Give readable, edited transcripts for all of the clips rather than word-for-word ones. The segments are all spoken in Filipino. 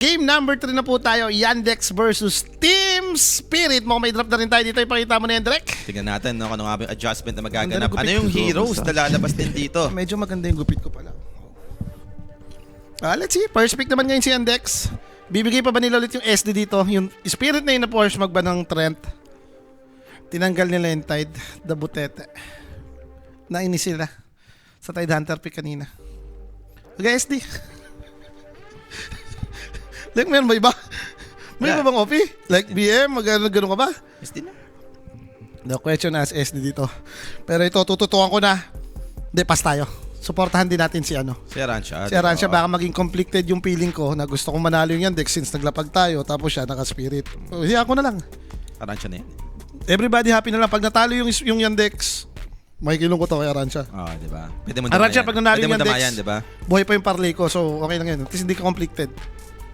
Game number 3 na po tayo, Yandex versus Team Spirit. Mukhang may drop na rin tayo dito. Ipakita mo na yan, Drek. Tingnan natin no, kung ano nga ba yung adjustment na magaganap. Ganda ng Ano gupit yung ko, heroes basta. na lalabas din dito? Medyo maganda yung gupit ko pala. Let's see. First pick naman ngayon si Yandex. Bibigay pa ba nila ulit yung SD dito? Yung Spirit na yun na force magban ng Trent. Tinanggal nila yung Tide. The Butete. Nainis sila sa Tide Hunter pick kanina. Okay, SD. Like, meron ba iba? May iba bang OP? Like BM? Gano'n ka ba? SD na. No question as SD dito. Pero ito, tututukan ko na. Hindi, pass tayo. Supportahan din natin si ano. Si Arancia. Si Arancia, baka maging conflicted yung feeling ko na gusto kong manalo yung Yandex since naglapag tayo tapos siya naka-spirit. Hiya ko na lang. Arancia na yan. Everybody happy na lang. Pag natalo yung Yandex, makikilong ko to kay Arancia. Oo, di ba? Pwede mo Arancia, damayan. pag nanalo Pwede yung mo Yandex, damayan, di ba? buhay pa yung parlay ko. So, okay lang yan. At least hindi ka conflicted.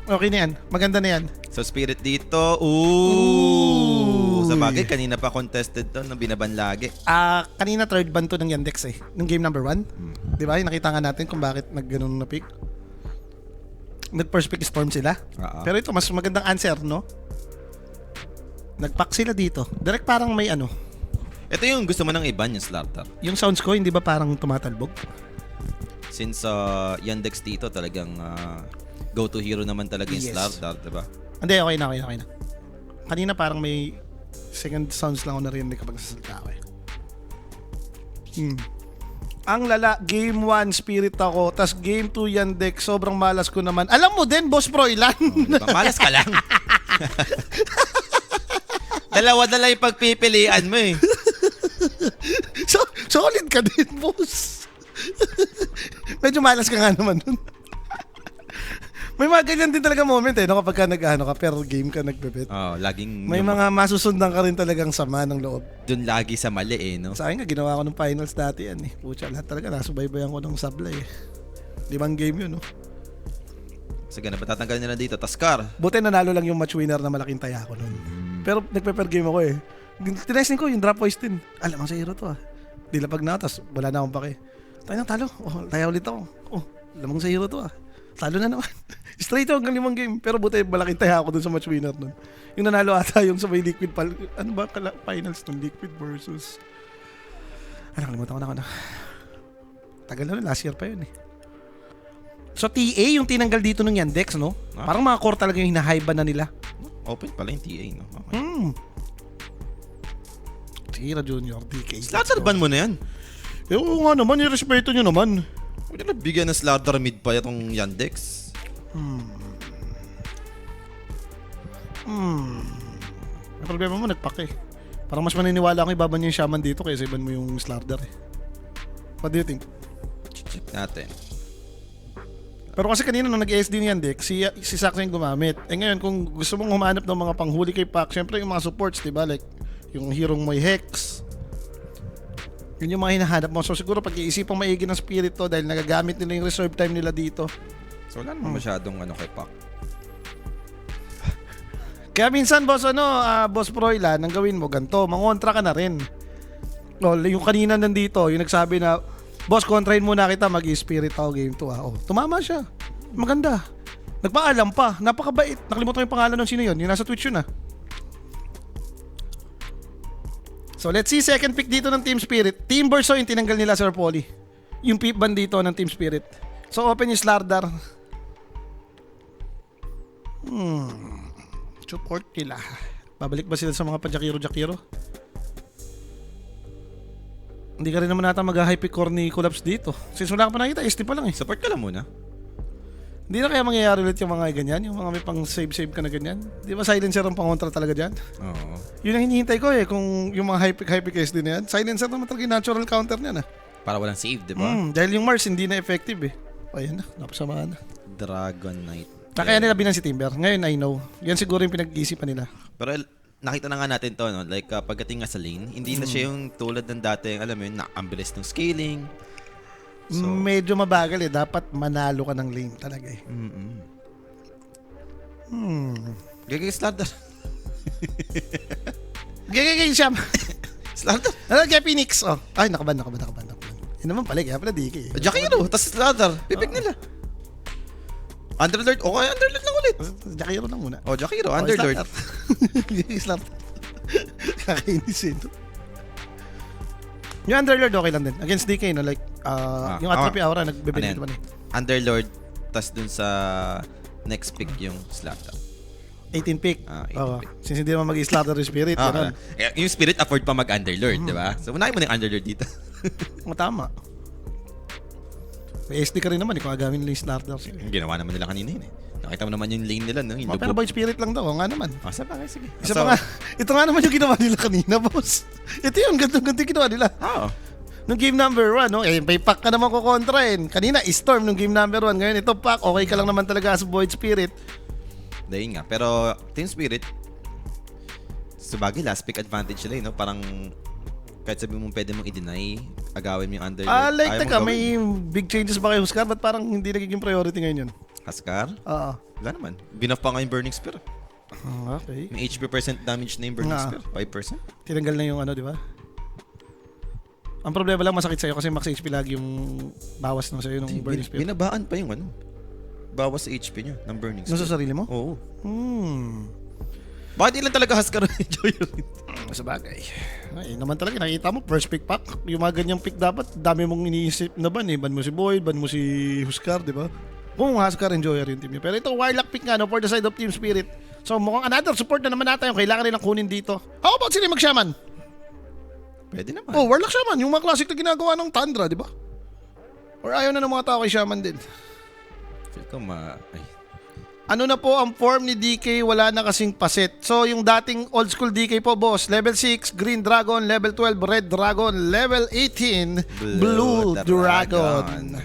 Okay na yan. Maganda na yan. So, Spirit dito. Ooh! Sa bagay, kanina pa contested to, nang binaban lagi. Kanina third ban to ng Yandex eh. Nung game number 1. Di ba? Nakita nga natin kung bakit nag-ganun na pick. Nag-first pick storm sila. Pero ito, mas magandang answer, no? Nag-pack sila dito. Direct parang may ano. Ito yung gusto mo ng iban, yung Slaughter. Yung sounds ko, hindi ba parang tumatalbog? Since Yandex dito talagang go-to hero naman talaga yung Yes. Slaughter, di ba? Hindi, okay na. Kanina parang may second sounds lang ako narinig kapag nasasalita ako eh. Ang lala, game 1 Spirit ako, tas game 2 Yandex, sobrang malas ko naman. Alam mo din, Boss Froilan. Diba? Malas ka lang. Dalawa-dala yung pagpipilian mo eh. Solid ka din, boss. Medyo malas ka nga naman dun. May mga ganyan din talaga moment eh, no? Kapag ka nag-ano ka, per game ka nagbebet. Laging May mga masusundan ka rin talagang sama ng loob. dun lagi sa mali eh, no? Sa akin nga, ginawa ko ng finals dati yan eh. Pucha, lahat talaga nasubaybayan ko ng sablay eh. 5 game yun, no? Sige, napatatanggal nila dito. Taskar. Buti nanalo lang yung match winner na malaking taya ko nun. Pero nagpe-per game ako eh. Tinesting ko yung drop voice din. Alam mo sa hero to ah. Dilapag na, tas wala na akong pake. Tayo na, talo. Taya ulit ako. Lamang sa hero to ah. Talo na naman. Straight hanggang 5 game. Pero buti malaking taya ako dun sa match winner nun. Yung nanalo ata yung sa may liquid ano ba finals nun? Liquid versus nakalimutan ko na. Tagal na rin, last year pa yun eh. So TA yung tinanggal dito ng Yandex, no? Parang mga core talaga yung hinahayba na nila. Open pala yung TA, no? Okay. Tira Junior, DK. Slaughter ban mo na yan. Oo nga naman, i-respeto nyo naman. Pwede na bigyan ng Slaughter mid pa itong Yandex. Ang problema mo, nagpak eh. Parang mas maniniwala akong ibaban niyo yung shaman dito kaysa iban mo yung Slardar eh. What do you think? Check natin. Pero kasi kanina nung nag-SD ni Yandex, si Sax yung gumamit. Eh ngayon, kung gusto mong humanap ng mga panghuli kay Pac, syempre yung mga supports, diba? Like, yung hero may Hex. Yun yung mga hinahanap mo. So siguro pag-iisipang maigi ng Spirit to dahil nagagamit nila yung reserve time nila dito. So wala naman masyadong kay Pac. Kaya minsan, Boss Froilan, ang gawin mo, ganito, mangontra ka na rin. Yung kanina nandito, yung nagsabi na, Boss, kontrahin muna kita, mag-spirit ako game 2 ah. Tumama siya. Maganda. Nagpaalam pa. Napakabait. Nakalimutan ko yung pangalan ng sino yun. Yung nasa Twitch yun ah. So let's see, second pick dito ng Team Spirit. Team Verso yung tinanggal nila, Sir Polly. Yung pip ban dito ng Team Spirit. So open yung Slardar. Support nila. Babalik ba sila sa mga pa-Jakiro? Hindi ka rin naman nata mag-high pick core ni Collapse dito. Since wala ka pa nakita, SD pa lang eh. Support ka lang muna. Hindi na kaya mangyayari ulit yung mga ganyan? Yung mga may pang save ka na ganyan? Di ba silencer ang pangontra talaga dyan? Oo. Yun ang hinihintay ko eh, kung yung mga high pick SD na yan. Silencer naman talaga yung natural counter niyan ah. Para walang save, di ba? Dahil yung Mars hindi na effective eh. Ayan na, napasamahan na. Dragon Knight. Kaya nila binan si Timber. Ngayon I know. Yan siguro yung pinag-iisipan nila. Pero nakita na nga natin to, no? Like, pagdating nga sa lane, hindi na siya yung tulad ng dati, alam mo yun, ang bilis ng scaling. So, medyo mabagal eh. Dapat manalo ka ng lane talaga eh. Gagay Slaughter. Gagay siya. Slaughter. Ano kaya Phoenix? Ay, nakaban. Yun naman pala, kaya pala DK eh. Jakiro, tas Slaughter. Pipik nila. Underlord. Okay, Underlord lang ulit. Jakiro lang muna. Oh, Jakiro, Underlord. Slaughter. Kakainis eh. Yung Underlord okay lang din. Against DK, no? Like, yung Atrophy Aura, nagbebenta Ano naman eh. Underlord, tas dun sa next pick yung Slaughter. 18 pick. 18 Oo. pick. Since hindi naman mag-slaughter yung spirit, ganun. Yung Spirit afford pa mag-Underlord, di ba? So, unahin mo na yung Underlord dito. Tama. May SD ka rin naman, kung agawin nila yung slaughter. Yung ginawa naman nila kanina yun eh. Nakita mo naman yung lane nila, no? Yung Pero lubog. by spirit lang daw, nga naman. Sa bagay, sige. Isa pa nga, ito nga naman yung ginawa nila kanina, boss. Ito yung ganito yung ginawa nila. Oo. Nung game number 1, no? May pack ka naman kukontrain. Kanina, Storm nung game number 1. Ngayon, ito pack, okay ka lang naman talaga sa Void Spirit. Dahil nga. Pero, Team Spirit, sa bagay, last pick advantage sila, no? Parang, kahit sabi mo pwede mong i-deny, agawin mo yung Underlord. Like, teka, may big changes ba kay Huskar? Ba't parang hindi nagiging priority ngayon yun? Huskar? Oo. Wala naman. Binuff pa nga yung Burning Spear. Okay. May HP percent damage na yung Burning Spear. 5%. Tinanggal na yung di ba? Ang problema lang masakit sa'yo kasi max HP lagi yung bawas ng sa'yo ng Burning Spear. Binabaan pa yung bawas sa HP niya ng Burning Nung Spear. sa sarili mo? Oo. Bakit Bakit ilan talaga Huskar enjoy rin? Sa bagay. Ay, naman talaga, nakita mo, first pick pack. Yung mga ganyang pick dapat, dami mong iniisip na ban eh. Ban mo si Boyd, ban mo si Huskar, di ba? Kung Huskar enjoyer yung team niya. Pero ito, Warlock pick nga, no, for the side of Team Spirit. So, mukhang another support na naman natin yung kailangan nilang kunin dito. How about sila mag-shaman? Pwede naman. Oh, Warlock Shaman, yung mga classic na ginagawa ng Tundra, di ba? Or ayaw na ng mga tao kay Shaman din. Feel ko Ano na po ang form ni DK, wala na kasing paset. So, yung dating old school DK po, boss, level 6, Green Dragon, level 12, Red Dragon, level 18, Blue Dragon.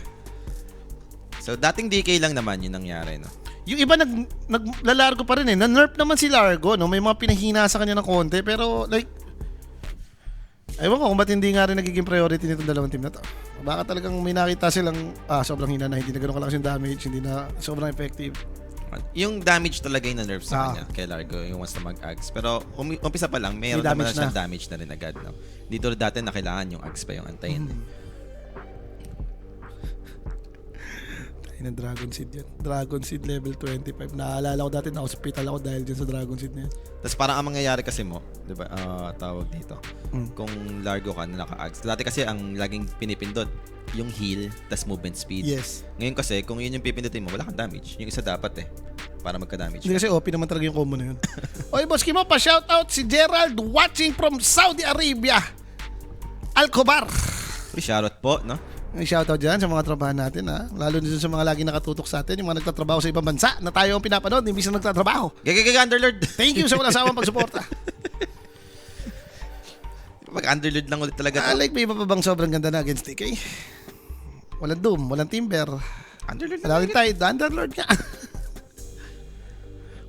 So, dating DK lang naman yung nangyari, no? Yung iba naglalargo pa rin eh. Na-nerf naman si Largo, no? May mga pinahina sa kanya ng konti, pero like, ewan ko kung ba't hindi nga rin nagiging priority nitong dalawang team na to. Baka talagang may nakita silang sobrang hina na, hindi na ganun kalakas yung damage, hindi na sobrang effective. Yung damage talaga yung na-nerf sa kanya kay Largo, yung once na mag-ags. Pero umpisa pa lang, mayroon naman na siyang damage na rin agad. No? Dito dati na kailangan yung ags pa yung antayin. Tayo ng Dragon Seed yan. Dragon Seed level 25. Naalala ko dati na hospital ako dahil dyan sa Dragon Seed na yan. Tapos parang ang mangyayari kasi mo, di ba, tawag dito, kung Largo ka na naka-ags. Dati kasi ang laging pinipindot, yung heal, tas movement speed. Yes. Ngayon kasi, kung yun yung pipindutin mo, wala kang damage. Yung isa dapat para magka-damage. Hindi kasi OP naman talaga yung combo na yun. Oy, boss Kimo, pa-shoutout si Gerald watching from Saudi Arabia. Alcobar. Shoutout po, no? May shoutout dyan sa mga trabahan natin, ha? Lalo din sa mga laging nakatutok sa atin, yung mga nagtatrabaho sa ibang bansa na tayo ang pinapanood, hindi na nagtatrabaho. Underlord. Thank you sa walang sawang pagsuporta. Mag-underlord lang ulit talaga. Like, may iba pa bang sobrang ganda na against DK? Walang Doom, walang Timber. Underlord Wala rin tayo, Underlord ka.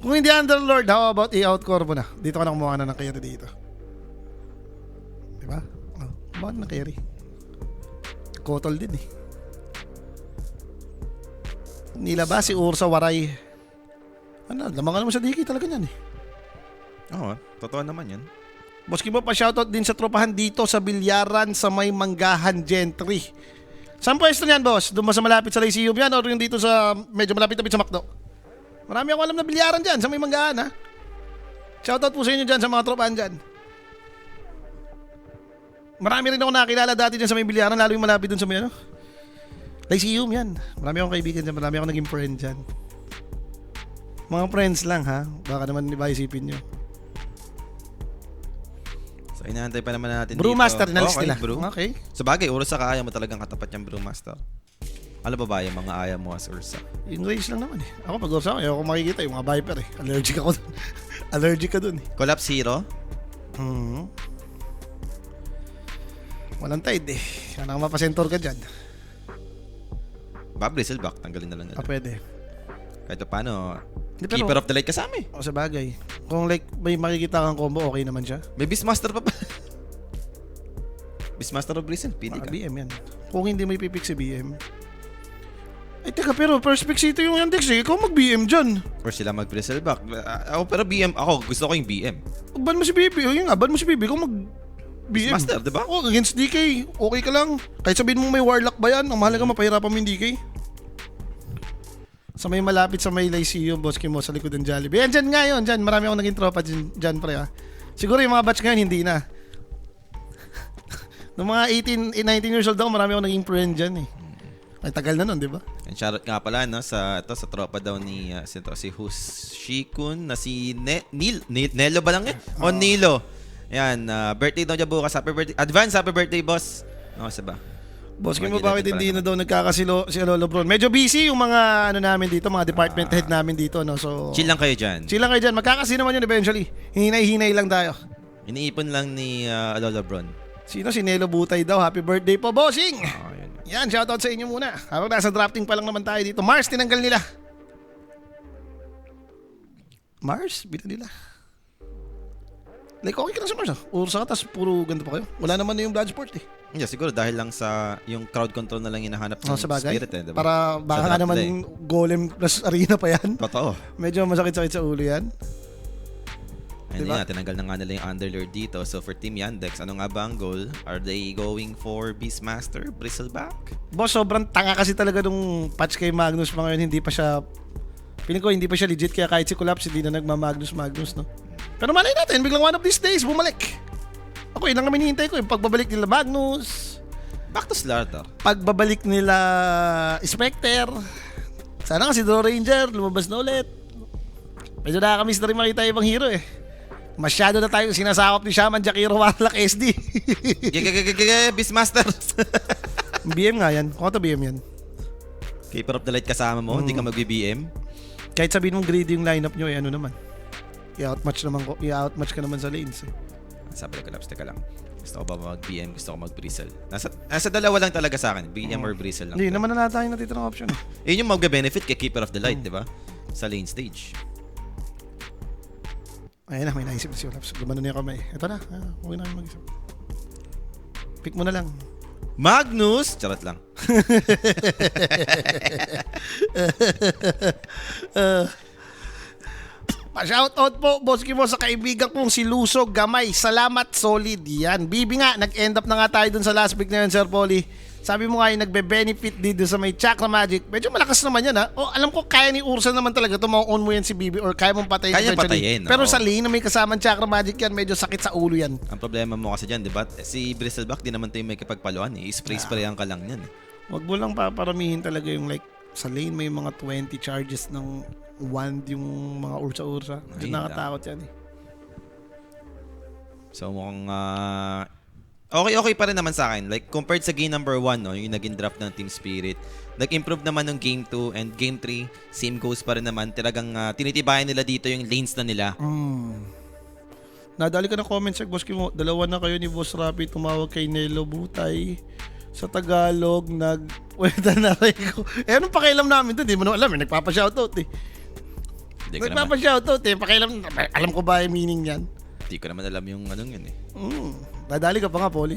Kung hindi Underlord, how about i-outcore mo na? Dito ka na kumuha na ng carry dito. Diba? Kumuha na ng carry. Kotol din eh. Nilabas si Ursa Waray. Lamang ka naman sa DK talaga yan eh. Oo, totoo naman yan. Boss Kibo, pa-shoutout din sa tropahan dito sa Bilyaran sa may Manggahan Gentry. Saan pwesto niyan, boss? Doon ba sa malapit sa Lyceum yan o yung dito sa medyo malapit-lapit sa Macdo? Marami akong alam na bilyaran dyan sa may Manggahan, ha? Shoutout po sa inyo dyan sa mga tropahan dyan. Marami rin ako nakilala dati dyan sa may bilyaran, lalo yung malapit dun sa may Lyceum yan. Marami akong kaibigan dyan, marami akong naging friend dyan. Mga friends lang, ha? Baka naman iba isipin nyo. So, inaantay pa naman natin Brewmaster, dito. inalis nila. Brew. Okay. Sa bagay, Ursa ka, ayaw mo talagang katapat yung Brewmaster. Ano ba yung mga ayaw mo as Ursa? Yung race lang naman eh. Ako pag Ursa, ayaw ko makikita yung mga Viper eh. Allergic ako dun. Allergic ka dun eh. Collapse Hero? Walang tide eh. Kaya mapasentor ka dyan. Bristleback, tanggalin na lang nila. Pwede. Kahit pa paano, Pero, Keeper of the Light kasama eh. O sa bagay. Kung like may makikita kang combo, okay naman siya. May Beastmaster pa pa. Beastmaster of Bristle, pili ka. BM yan. Kung hindi may pipick si BM. Ay teka, pero first pick ito yung Yandex eh. Ikaw mag-BM dyan. Or sila mag-Bristleback. Ako pero BM, ako gusto ko yung BM. Ban mo si BB. O yun nga, ban mo si BB. Ikaw mag-BM. Beastmaster, diba? O, against DK. Okay ka lang. Kahit sabihin mo may Warlock ba yan, ang mahalaga mapahirapan mo yung DK. Sa may malapit sa may Lyceum, boss Kim mo, sa likod ng Jollibee. Yan, dyan nga yun, dyan. Marami akong naging tropa dyan, pre, ha. Siguro yung mga batch ngayon, hindi na. Noong mga 19 years old ako, marami akong naging friend dyan, eh. Ay, tagal na nun, di ba? And shoutout nga pala, no, sa tropa daw ni si Hushikun na si Nelo ba lang yan? O Nilo. Yan, birthday daw niya bukas. Happy birthday. Advance happy birthday, boss. No, ba? Boss Kim mo, bakit hindi na daw nagkakasilo si Lolo Bron? Medyo busy yung mga namin dito, mga department head namin dito, no? So, Chill lang kayo dyan. chill lang kayo dyan. Magkakasi naman yun eventually. Hinay-hinay lang tayo. Iniipon lang ni Lola Bron. Sino? Si Nelo Butay daw. Happy birthday po, bossing! Yun. Yan, shoutout sa inyo muna. Habang nasa drafting pa lang naman tayo dito. Mars, tinanggal nila. Mars? Bila nila. Like, okay ka lang sa Mars, ah. Ursa, tas puro ganito pa kayo. Wala naman na yung Bloodsport, eh. Yeah, siguro dahil lang sa yung crowd control na lang hinahanap ng Sa bagay. spirit, eh, diba? Para baka nga naman golem plus arena pa yan. Totoo. Medyo masakit-sakit sa ulo yan. Ayun Diba? nga, tinanggal na nga nila yung Underlord dito. So for Team Yandex, ano nga ba ang goal? Are they going for Beastmaster, Bristleback? Boss, sobrang tanga kasi talaga nung patch kay Magnus pa ngayon. Hindi pa siya, piling ko hindi pa siya legit. Kaya kahit si Collapse, hindi na nagma-Magnus, no? Pero malay natin, biglang one of these days, bumalik. Ako, yun lang kami hinihintay ko. Yung pagbabalik nila Magnus, Back to Slaughter. pagbabalik nila Spectre. Sana nga si Draw Ranger, lumabas na ulit. Medyo nakakamiss na rin makita yung ibang hero, eh. Masyado na tayo sinasakop ni Shaman Jakiro Warlock SD. Beastmaster! BM nga yan. Kung ito BM yan. Keeper of the Light kasama mo, hindi ka mag-BM. Kahit sabihin mong greedy yung lineup nyo, eh ano naman. I-outmatch ka naman sa lanes, eh. Sabi ko, Labs, teka lang. Gusto ko ba mag-BM? Gusto ko mag-Bristle? Nasa dalawa lang talaga sa akin. BM or Bristle lang. Hindi naman na tayo natitirang option, eh. Yun yung mag-benefit kay Keeper of the Light, di ba? Sa lane stage. Ayan na, may naisip na si Olaps. Gumano niya kamay. Ito na, huwag na kayo mag-isip. Pick mo na lang. Magnus! Charot lang. Pa-shoutout po, boss Kim mo, sa kaibigan kong si Lusog Gamay. Salamat, solid yan. Bibi nga, nag-end up na nga tayo dun sa last pick na yun, Sir Polly. Sabi mo nga yung nagbe-benefit dito sa may Chakra Magic. Medyo malakas naman yan, ha? O, alam ko, kaya ni Ursa naman talaga ito. Ma-on mo yan si Bibi or kaya mong patayin. Kaya eventually. patayin, Pero oo. sa lane na may kasamang Chakra Magic yan, medyo sakit sa ulo yan. Ang problema mo kasi dyan, di ba? Si Bristleback, di naman tayo may kipagpaluan. I-spray-sprayan ka lang yan. Wag mo lang paparamihin talaga yung like, sa lane may mga 20 charges ng wand yung mga ursa-ursa. Ay, Nakakatakot yan, eh. So mukhang okay pa rin naman sa akin. Like compared sa game number 1, no, yung naging draft ng Team Spirit, nag-improve naman ng game 2 and game 3, same goes pa rin naman. Talagang tinitibayan nila dito yung lanes na nila. Nadali ka ng comment check, boss Kim. Dalawa na kayo ni Boss Rapi tumawag kay Nelo Butay. Sa Tagalog, wala na rin ko. Eh, anong pakialam namin doon? Di mo na alam, eh. Nagpapa-shoutout, eh. Hindi ko naman, Nagpapa-shoutout, eh. Pakialam, alam ko ba yung meaning yan? di ko naman alam yung anong yun eh. Dadali ka pa nga, Polly.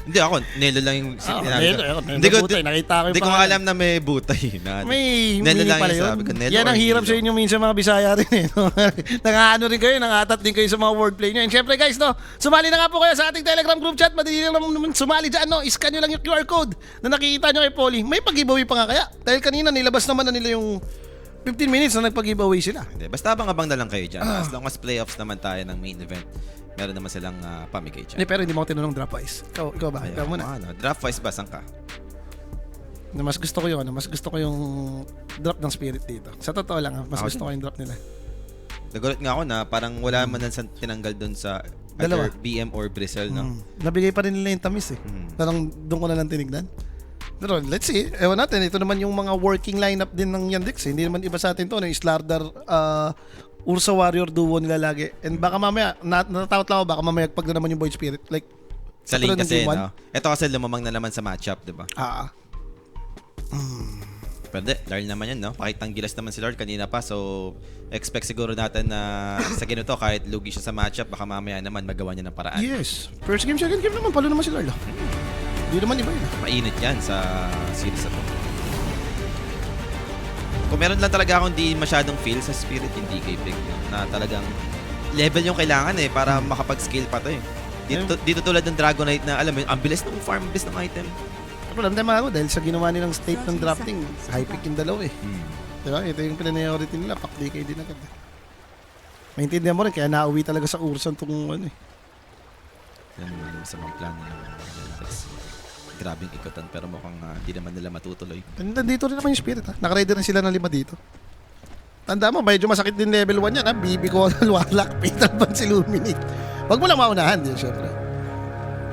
Hindi ako, Nelo lang yung Nelo Butay. Nakita ko yung Hindi ko pangalan. alam na may butay. May Nelo meaning lang pala yung yun. sabi ko. Nelo Yan or ang hirap Nilo. sa inyo minsan mga Bisaya rin, eh. No? Nangaano rin kayo, nangatat din kayo sa mga wordplay nyo. And syempre guys, no, sumali na nga po kayo sa ating Telegram group chat. Madali lang naman sumali dyan, no. Iscan nyo lang yung QR code na nakikita nyo kay Polly. May pag-giveaway pa nga kaya. Dahil kanina nilabas naman na nila yung 15 minutes na nagpag-giveaway sila. Hindi, basta abang-abang na lang kayo dyan. As long as playoffs naman tayo ng main event, meron naman silang pamigay dyan. Hindi, pero hindi mo ako tinanong drop wise. Ikaw ba? Ikaw muna. Draft-wise ba? Saan ka? Na mas gusto ko yung mas gusto ko yung drop ng Spirit dito. Sa totoo lang, mas Ako gusto ko yung drop nila. Nagulat nga ako na parang wala man lang tinanggal dun sa Dalawa. either BM or Bristle, no? Nabigay pa rin nila yung tamis, eh. Parang doon ko na lang tinignan. Pero let's see. Ewan natin, ito naman yung mga working lineup din ng Yandex, eh. Hindi naman iba sa atin to, no? Yung Slardar, Ursa Warrior duo nila lagi. And baka mamaya, natatakot lang ako, baka mamaya pag na naman yung Void Spirit. Like, Sa lane tulad ng kasi, game one. no? Ito kasi lumamang na naman sa matchup, di ba? Pwede, Lard naman yan, no? Pakitang gilas naman si Lard kanina pa. So, expect siguro natin na sa ganito, kahit lugi siya sa matchup, baka mamaya naman magawa niya ng paraan. Yes. First game, second game naman, palo naman si Larla. Hindi naman iba yun. Mainit yan sa series na to. Kung meron lang talaga akong di masyadong feel sa Spirit, hindi kay Big, no? Na talagang level yung kailangan eh para makapag-scale pa to eh. Dito tulad ng Dragonite na alam mo, ang bilis ng farm, ang bilis ng item. Pero alam tayo mga ako, dahil sa ginawa nilang state ng drafting, high pick yung dalawa, eh. Diba? Ito yung priority nila. Pak-DK din agad. Maintindihan mo rin, kaya nauwi talaga sa Ursan itong ano eh. Yan yung sa mga plano ng Yandex. Grabing ikutan pero mukhang di naman nila matutuloy. Nandito rin naman yung Spirit ha. Nakaready rin sila ng 5 dito. Tanda mo, medyo masakit din level 1 yan ha. BB ko, Warlock, Fatal Bounce, Illuminate. Wag mo lang maunahan din, syempre.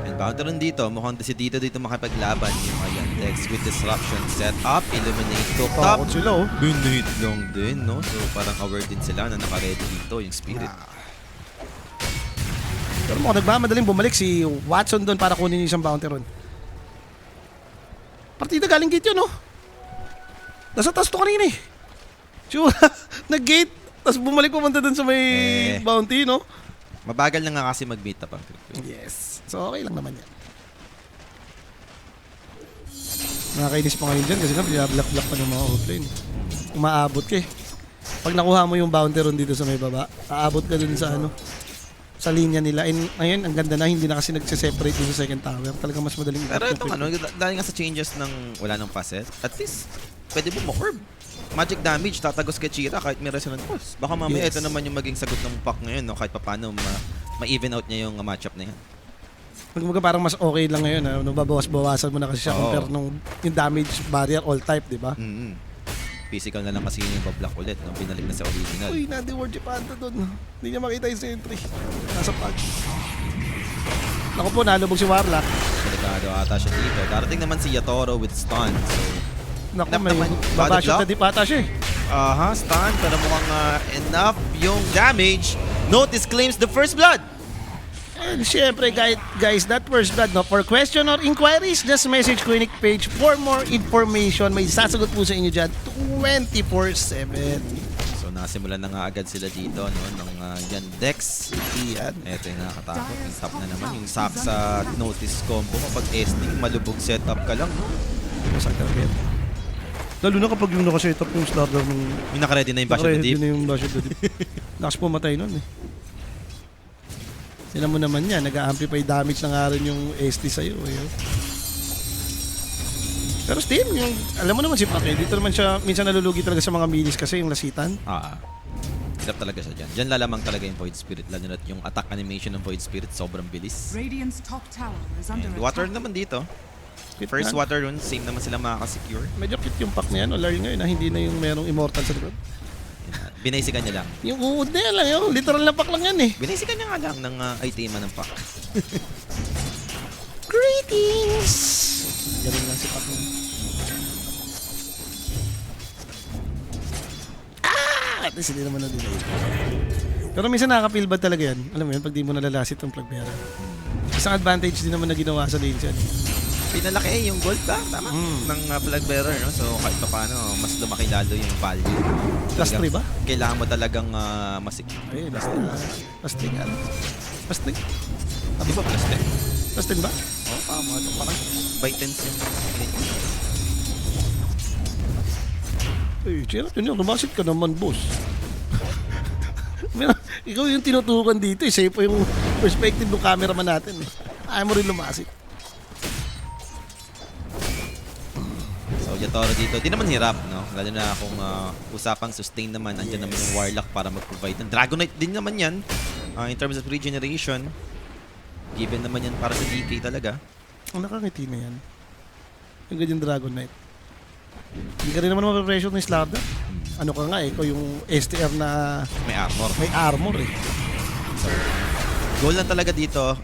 And Bounty rin dito, mukhang decidido dito makipaglaban yung Yandex with Disruption set up, Illuminate cooked up. Takot sila oh. Binit lang din, no? So parang aware din sila na naka-ready dito yung Spirit. Pero mukhang nagmamadaling bumalik si Watson doon para kunin yung isang bounty ron. Partida galing gate yun, no? Nasa taas to kanina eh. Sure, nag-gate, tapos bumalik pumunta doon sa may bounty, no? Mabagal na nga kasi mag-beat up ang Creep. Yes. So okay lang naman yan. Nakakainis pa ngayon dyan kasi nga binablock-block pa ng mga offlane. Umaabot ka eh. Pag nakuha mo yung bounty ron dito sa may baba, aabot ka dun sa ano, sa linya nila. And ayun, ang ganda na, hindi na kasi nagse-separate dun sa second tower. Talagang mas madaling Pero i-block ito yung ano, dahil nga sa changes ng wala ng facet, at least pwede mo ma-orb. Magic damage, tatagos kay Chira kahit may resonant pulse. Baka mamaya ito naman yung maging sagot ng pack ngayon, no? Kahit paano ma-even out niya yung matchup na yan. Kumbaga parang mas okay lang ngayon, no? Babawas-bawasan mo na kasi siya compare nung yung damage barrier all type, di ba? Physical na lang kasi yung bablock ulit, no? Binalik na sa original. Uy, nadi-word yung panta doon. Hindi niya makita yung sentry. Nasa pag. Naku po, nalubog si Warlock. Delikado ata siya dito. Darating naman si Yatoro with stun. So, Naku, Enough may naman. babashot Body na di pata siya eh. stun. Pero mukhang enough yung damage. Notice claims the first blood. And syempre guys, that first blood, no? For question or inquiries, just message Clinic page for more information. May sasagot po sa inyo dyan 24/7. So nasimulan na nga agad sila dito, no, ng Yandex. Yan. Eto yung nakakatakot. Yung top na naman. Yung Saksa notice combo kapag SD, malubog setup ka lang, no? Masakit yan. Lalo na kapag yung nakaset up yung starter ng... Yung nakaready na yung Bastion of the Deep. na yung Bastion of the Deep. Lakas pumatay nun eh. Sila mo naman yan, nag-amplify damage na nga rin yung SD sa'yo. Eh. Pero still, yung, alam mo naman si Pake, dito naman siya minsan nalulugi talaga sa mga minis kasi yung lasitan. Hirap talaga siya dyan. Dyan lalamang talaga yung Void Spirit. Lalo na yung attack animation ng Void Spirit, sobrang bilis. Radiant's top tower is under And water attack. naman dito. Cute First yan. water rune, same naman sila makaka-secure. Medyo cute yung pack na yan, o Larry ngayon na hindi na yung merong immortal sa likod. Binaysikan niya lang. Yung uod na yan lang, yung literal na pack lang yan eh. Binaysikan niya nga lang ng item ng pack. Greetings! Galing lang si pack na. At least hindi naman na-delay. Pero minsan nakaka-feel bad talaga yan. Alam mo yun, pag di mo nalalasit yung plug bearer. Isang advantage din naman na ginawa sa lanes yan. Pinalaki yung gold ba? Tama? Ng flag bearer, no? So kahit pa paano, mas lumaki lalo yung value. Plus 3 ba? Kailangan mo talagang masik. Ay, plus 3. Plus 3 nga. Plus 3? Di ba plus 10? Plus 10 ba? Oo, tama. Parang by 10 yung Ay, Chira, yun, lumasit ka naman, boss. Ikaw yung tinutukan dito, eh. Sa'yo po yung perspective ng cameraman natin, eh. Ayaw mo rin lumasit. So, Yatoro dito, di naman hirap, no? Lalo na kung usapang sustain naman, andyan naman yung Warlock para mag-provide. Dragonite din naman yan, in terms of regeneration. Given naman yan para sa DK talaga. Ang nakangiti na yan. Yung ganyan Dragon Knight. Hindi ka rin naman mapapressure ng Slavda. Ano ka nga eh, ikaw yung STR na May armor. may armor eh. Goal lang talaga dito,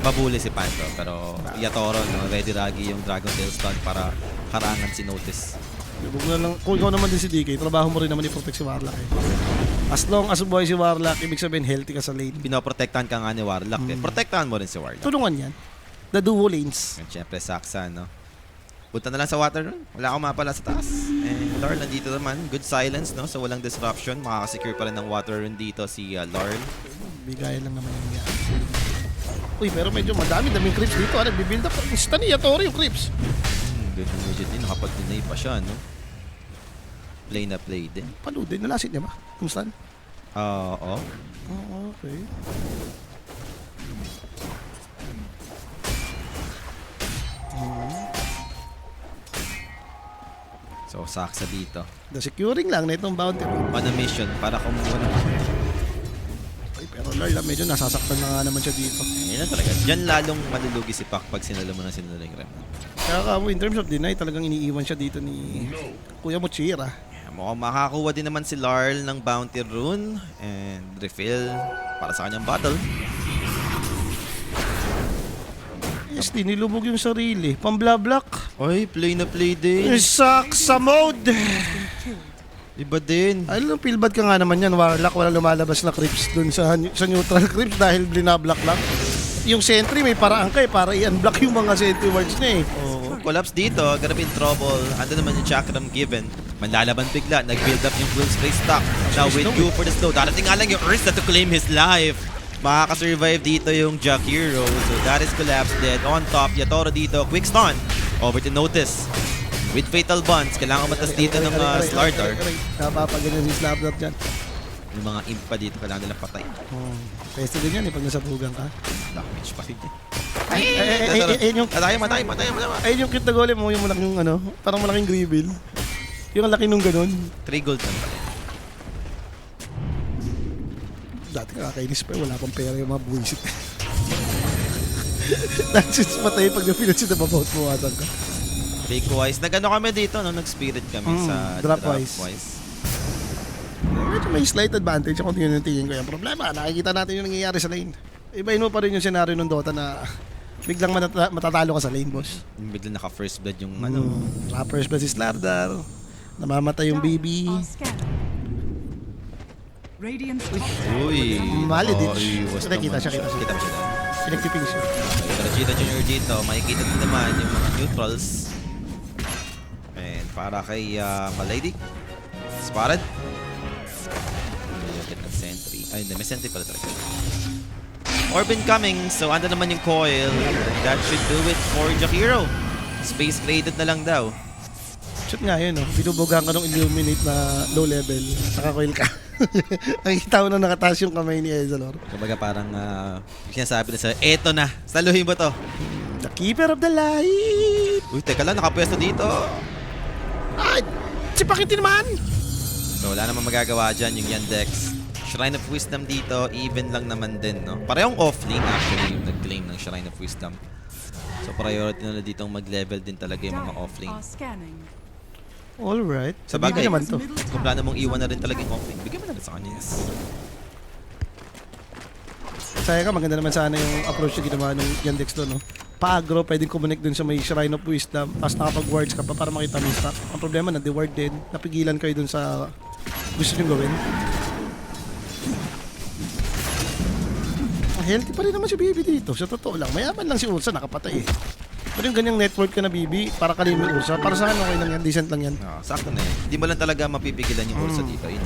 mabuli si Panto. Pero Yatoro, no? Ready Ragi yung Dragon Tail stun para harangan si Notice. Huwag na lang, kung ikaw naman din si DK, trabaho mo rin naman i-protect si Warlock eh. As long as buhay si Warlock, ibig sabihin healthy ka sa lane. Pinoprotektahan ka nga ni Warlock. Eh. Protektahan mo rin si Warlock. Tulungan yan. The duo lanes. And syempre, Saksa, no? Punta na lang sa water rune. Wala akong mapala sa taas. And Laurel nandito naman. Good silence, no? So walang disruption. Makakasecure pa rin ng water rune dito si Laurel. Bigay lang naman yung yan. Uy, pero medyo daming creeps dito. Nagbibuild up. Insta ni Yatoro yung creeps. Good immediately. Nakapag-deny pa siya, no? Play na play din. Paludin. Nalasit niya ba? Kumusta? Oo. Oh, okay. So So, saksa dito. The securing lang na itong bounty. On a mission para kumuha ng... Ay, pero Lord, medyo nasasaktan na nga naman siya dito. Yan na talaga. Diyan lalong malulugi si Pac pag sinalo mo ng sinalo yung Rem. Kaya ka, in terms of deny, talagang iniiwan siya dito ni Kuya Mochira. Mukhang makakuha din naman si Larl ng bounty rune and refill para sa kanyang battle. Yes, nilubog yung sarili. Pamblablak. Oy, play na play din. Saksa mode. Iba din. Alam, feel bad ka nga naman yan. Warlock, wala lumalabas na creeps dun sa neutral creeps dahil binablock lang. Yung sentry, may paraan ka para i-unblock yung mga sentry wards niya eh. Oh, collapse dito. Gonna be in trouble. Ando naman yung Chakram given. Manlalaban bigla. Nag-build up yung full spray stock. Now with you for the slow. Darating nga lang yung Ursa to claim his life. Makaka-survive dito yung Jakiro. So that is collapse dead. On top, Yatoro dito. Quick stun. Over to Notice. With Fatal Bonds, kailangan matas dito ng Slardar. Napapaganyan si Slapdot dyan. Yung mga imp pa dito, kailangan nila patay. Pwede din yan eh pag nasabugan ka. Damage pa rin. Ayun yung... Matay. Ayun yung cute na golem mo, yung malaking ano, parang malaking gribil. Yung ang laki nung ganun. 3 gold lang pala. Dati kakainis pa, wala pang pera yung mga buwisit. Dahil since patay pag napilat siya na mabaut mo wasan ka. Fake-wise, nag-ano kami dito, no? Nag-spirit kami sa drop-wise. Medyo may slight advantage ako yun yung tingin ko. Yung problema, nakikita natin yung nangyayari sa lane. Ibahin mo pa rin yung scenario ng Dota na biglang matatalo ka sa lane, boss. Yung biglang naka-first blood yung Rappers ba si Slardar? Namamatay yung BB. Radiant's Uy. Maledich. Was Kita siya. Kita mo siya. Pinagpiping siya. Pero Gita Jr. dito, makikita din naman yung mga neutrals. And para kay Malady. Spotted. Look at the sentry. Ay, hindi. May sentry pala talaga. Orb incoming. So, ando naman yung coil. That should do it for Jakiro. Space created na lang daw. Shoot nga yun, no? Binubugan ka nung illuminate na low level. Nakakoil ka. Nakikita mo na nakataas yung kamay ni Ezalor. Kumbaga parang sinasabi na sa, eto na, saluhin mo to. The Keeper of the Light! Uy, teka lang, nakapwesto dito. Ay! Si Pakiti naman! So wala namang magagawa dyan yung Yandex. Shrine of Wisdom dito, even lang naman din, no? Parehong off-lane actually yung nag-claim ng Shrine of Wisdom. So priority nila ditong mag-level din talaga yung mga off-lane. Alright. Sa bagay, naman to. kung plano mong iwan na rin talaga yung off-lane, bigyan mo na rin sa kanya. Saya ka, maganda naman sana yung approach na ginawa ng Yandex doon, no? Pa-agro, pwedeng connect dun sa may Shrine of Wisdom, tapos nakapag-wards ka pa para makita mo yung stock. Ang problema, nade-ward din. Napigilan kayo dun sa gusto nyo gawin. Healthy pa rin naman si Bibi dito. Sa totoo lang, mayaman lang si Ursa, nakapatay eh. Pero yung ganyang network ka na Bibi, para kalima yung Ursa, para saan okay lang yan, decent lang yan. Sakto na yan. Hindi mo lang talaga mapipigilan yung Ursa dito. Yun.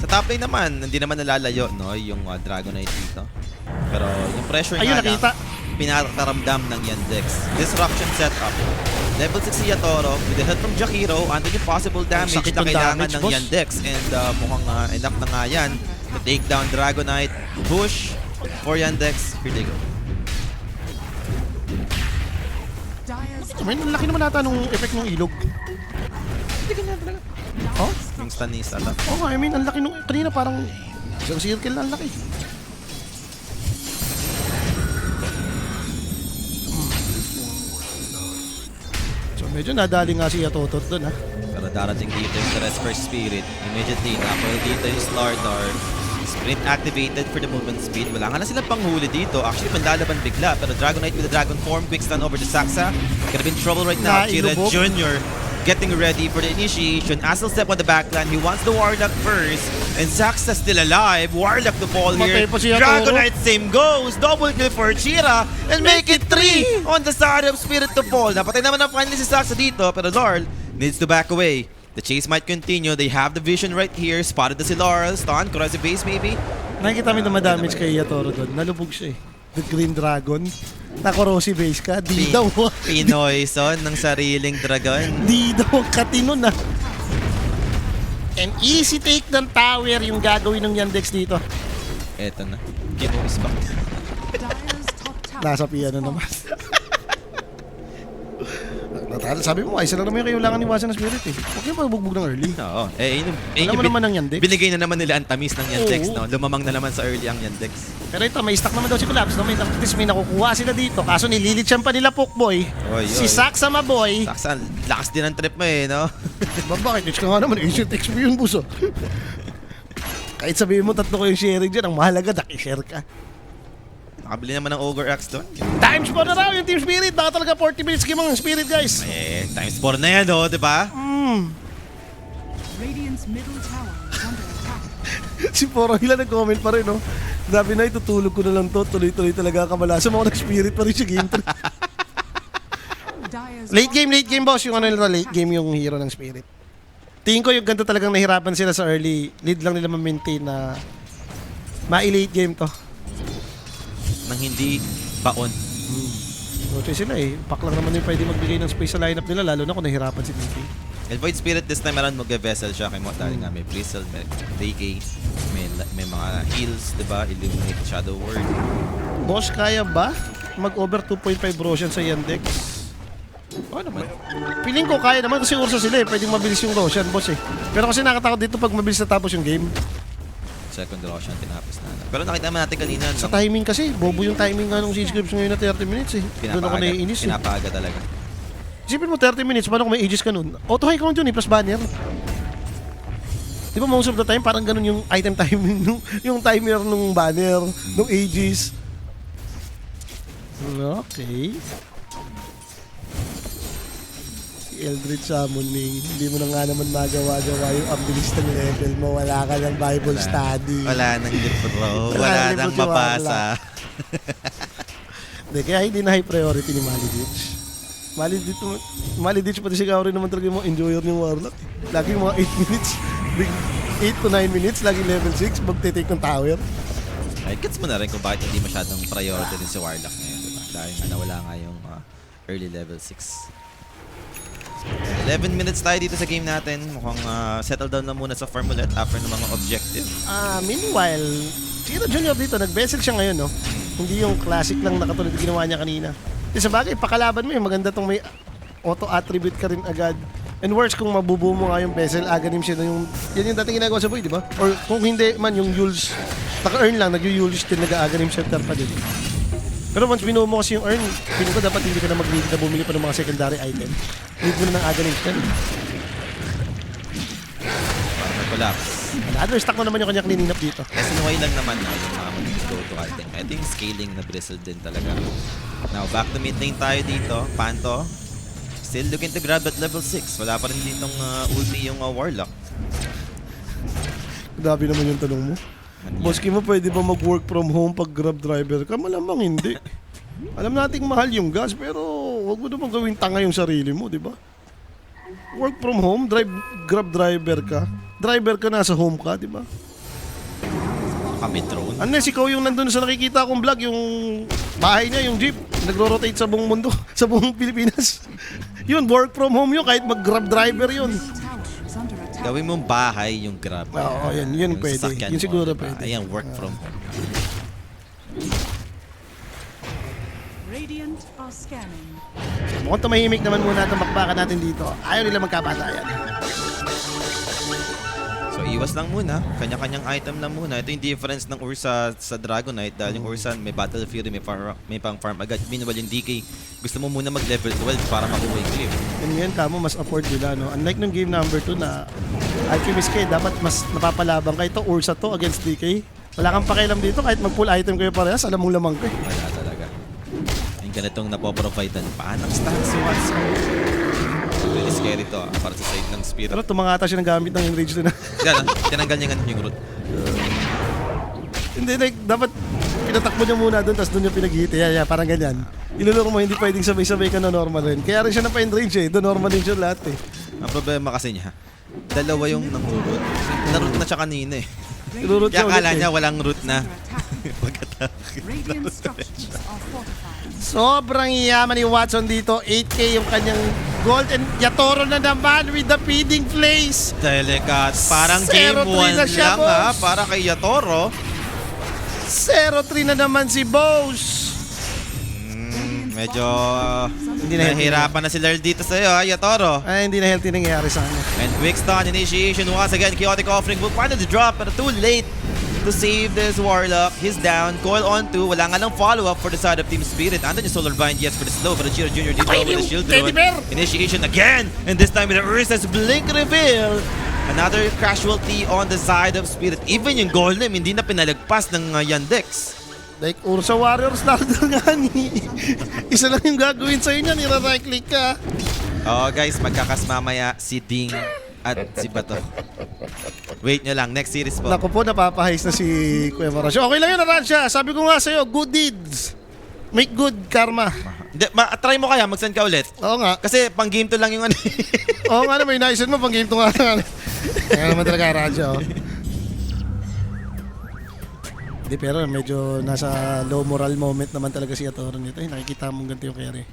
Sa top lane naman, hindi naman nalalayo, no? Yung Dragonite dito. Pero yung pressure ayun, nga nakita. lang, pinakaramdam ng Yandex. Disruption setup. Level 6 si Yatoro, with the help from Jakiro, andun yung possible damage Sakit na yung kailangan damage, ng boss. Yandex. And mukhang enough na nga yan to take down Dragonite. Push for Yandex. Here they go. May laki naman nata nung effect ng ilog. Hindi ganyan talaga. Oh? Yung stun ni Sala. Oo nga, I mean, ang laki nung... Kanina parang... Isang circle na ang laki. So medyo nadali nga si Yatotot doon, ha? Pero darating dito yung Resper Spirit. Immediately, nakuha dito yung Slardar. Sprint activated for the movement speed. Wala nga na silang panghuli dito. Actually, manlalaban bigla. Pero Dragonite with the Dragon Form. Quick stun over to Saksa. Gonna be in trouble right now. Kira Nailubog. Jr. getting ready for the initiation. Asel step on the backline. He wants the Warlock first. And Saksa still alive. Warlock to fall here. Matay pa si Yatoro. Dragonite same goes. Double kill for Chira. And make it 3 on the side of Spirit to fall. Napatay naman na finally si Saksa dito. Pero Laurel needs to back away. The chase might continue. They have the vision right here. Spotted the si Laurel. Stun. Corrosive base maybe. Nakikita mo yung damage kay Yatoro doon. Nalubog siya eh. The Green Dragon. Na-corrosive base ka. Di daw. Pinoy son ng sariling dragon. Di daw katino na. An easy take ng tower yung gagawin ng Yandex dito. Eto na. Kimo is back. Nasa piano naman. Sabi mo, ay isa lang naman yung kailangan iwasan ng Spirit eh. Huwag yung magbugbog ng early. Oo. Alam mo naman ang Yandex. Binigay na naman nila ang tamis ng Yandex, Oo. no? Lumamang na naman sa early ang Yandex. Pero ito, may stock naman daw si Collapse. No? At least may nakukuha sila dito. Kaso nililitsyan pa nila Pokeboy. Oy, Si Saksama Boy. Saksan, lakas din ang trip mo eh, no? Bakit? Itch ka nga naman. Ancient XP yun, buso. Kahit sabihin mo, tatlo ko yung sharing dyan. Ang mahalaga, nakishare ka. Nakabili naman ng Ogre Axe doon. Times 4 na raw yung Team Spirit. Baka talaga 40 minutes game ang Spirit, guys. Times 4 na yan, oh, di ba? Radiant's middle tower is under attack. Si Poro Hila nag-comment pa rin, no? Sabi na, itutulog ko na lang to. Tuloy-tuloy talaga kamalasan. Ako nag-Spirit pa rin sa game 3. Dire's Late game, boss. Yung ano nila, late game yung hero ng Spirit. Tingin ko yung ganito talagang nahirapan sila sa early. Lead lang nila ma-maintain na ma-late game to. Nang hindi baon. No choice sila eh. Pack lang naman yung pwede magbigay ng space sa lineup nila, lalo na kung nahirapan si DK. And Void Spirit this time around mag-vessel siya kay Mo. Dahil nga may Bristle, may DK, may mga heals, di ba? Illuminate Shadow Word. Boss, kaya ba mag-over 2.5 Roshan sa Yandex? Oo naman. Feeling ko kaya naman kasi Ursa sila eh. Pwedeng mabilis yung Roshan, boss eh. Pero kasi nakatakot dito pag mabilis natapos yung game. Second Roshan, tinapos na. Pero nakita naman natin kanina. Sa timing kasi, bobo yung timing nga nung Siege Grips ngayon na 30 minutes eh. Doon ako naiinis eh. Pinapaaga talaga. Isipin mo 30 minutes, paano kung may Aegis ka nun? Auto high count yun eh, plus banner. Di ba most of the time, parang ganun yung item timing, yung timer nung banner, nung Aegis. Okay. Eldritch Summoning, hindi mo na nga naman magawa-gawa yung ang bilis ng level mo, wala ka ng Bible study. Wala nang libro. Wala Wala nang nang libro, mabasa. Hindi, kaya hindi na high priority ni Maleditch. Maleditch pati si Kaori naman talaga yung mga enjoyer ng Warlock. Lagi mga 8 minutes, 8 to 9 minutes, lagi level 6, magte-take ng tower. Ay, gets mo na rin kung bakit hindi masyadong priority din si Warlock ngayon, diba? Dahil nga nawala nga yung early level 6. 11 minutes tayo dito sa game natin. Mukhang settle down na muna sa farm ulit after ng mga objective. Meanwhile, Chiro Junior dito, nag-vessel siya ngayon, no? Hindi yung classic lang na katulad yung ginawa niya kanina. Kasi sa bagay, pakalaban mo maganda tong may auto-attribute ka rin agad. And worse, kung mabubuo mo nga yung vessel, aganim siya na yung... Yan yung dating ginagawa sa boy, di ba? Or kung hindi man, yung Yules, naka-earn lang, nag-Yules din, nag-aganim shelter pa din. Pero once binuo mo kasi yung earn, feeling ko dapat hindi ka na mag-need na bumili pa ng mga secondary item. Need mo na ng aganim shell. Parang nag-collapse. Other stock mo naman yung kanya klininap dito. SNY lang naman na yung mga mag-go-to item. Ito yung scaling na Bristle din talaga. Now, back to mid lane tayo dito. Panto. Still looking to grab at level 6. Wala pa rin ditong ulti yung Warlock. Grabe naman yung tanong mo. Boski mo, pwede ba mag-work from home pag grab driver ka? Malamang hindi. Alam nating mahal yung gas, pero wag mo naman gawing tanga yung sarili mo, di ba? Work from home, grab driver ka. Driver ka, nasa home ka, di ba? Kami drone. Unless ikaw yung nandun sa nakikita kong vlog, yung bahay niya, yung jeep, nagro-rotate sa buong mundo, sa buong Pilipinas. Yun, work from home yun, kahit mag-grab driver yun. middle tower is under attack. Gawin mong bahay yung grab. Oo, yun Yung pwede. sasakyan Yun mo, siguro diba? pwede. Ayan, work from home. Radiant are scanning. Mukhang tumahimik naman muna itong bakbakan natin dito. Ayaw nila magkabatayan. So, iwas lang muna. Kanya-kanyang item lang muna. Ito yung difference ng Ursa sa Dragonite. Dahil yung Ursa may Battle Fury, may pang farm agad. Meanwhile, yung DK, gusto mo muna mag-level 12 para makuha yung clip. And yan, kamo, mas afford nila, no? Unlike nung game number 2 na Alchemist kayo, dapat mas napapalabang kayo. Ito, Ursa to against DK. Wala kang pakialam dito, kahit mag-full item kayo parehas, alam mong lamang ko eh. Wala talaga. Yung ganitong napoprovidean pa ng stats. Really scary to para sa side ng Spirit. Pero tumangata siya ng gamit ng enrage na. Yan, tinanggal niya yung root. Hindi, like, dapat pinatakbo niya muna doon, tapos doon niya pinaghihiti. Yeah, parang ganyan. Iluloko mo, hindi pwedeng sabay-sabay ka na normal rin. Kaya rin siya na-pa-enrage eh. Doon normal din siya lahat eh. Ang problema kasi niya, dalawa yung nang-root. Na-root na siya kanina eh. Ilurot Kaya siya akala ulit niya eh. walang root na. Attack. Radiant structures are fortified. Sobrang yaman ni Watson dito. 8K yung kanyang gold. And Yatoro na naman with the feeding place. Delicat. Parang 0-3 game 1 na siya, lang ha. boss. Para kay Yatoro. 0-3 na naman si Bose. Medyo Hindi na healthy. nahihirapan na si Lurl dito sa'yo, ha, Yatoro. Ay, hindi na healthy nangyayari sa kanya. And quick stun initiation once again. Chaotic offering will find the drop, but too late to save this Warlock. He's down. Coil on 2. Wala nga lang follow-up for the side of Team Spirit. Andun yung Solar Bind, yes, for the slow. For the Jiro Jr. dito with the shield drone. Initiation again. And this time with the Ursa's Blink reveal. Another casualty on the side of Spirit. Even yung Golem, hindi na pinalagpas ng Yandex. Like, Ursa Warriors Starter nga ni. Isa lang yung gagawin sa'yo niyan, nira-right click ka. Oh guys, magkakas mamaya si Ding at si Bato. Wait nyo lang, next series po. Naku po, napapahayos na si Kuya Marasyo. Okay lang yun, Aransya. Sabi ko nga sa'yo, good deeds. Make good karma. Try mo kaya, mag-send ka ulit. Oo nga. Kasi pang game to lang yung ano. Oo nga naman, inaisin mo, pang game to nga lang. Kaya naman talaga, Aransya. Oh. Hindi, pero medyo nasa low moral moment naman talaga si Atoro nito. Nakikita mong ganito yung carry.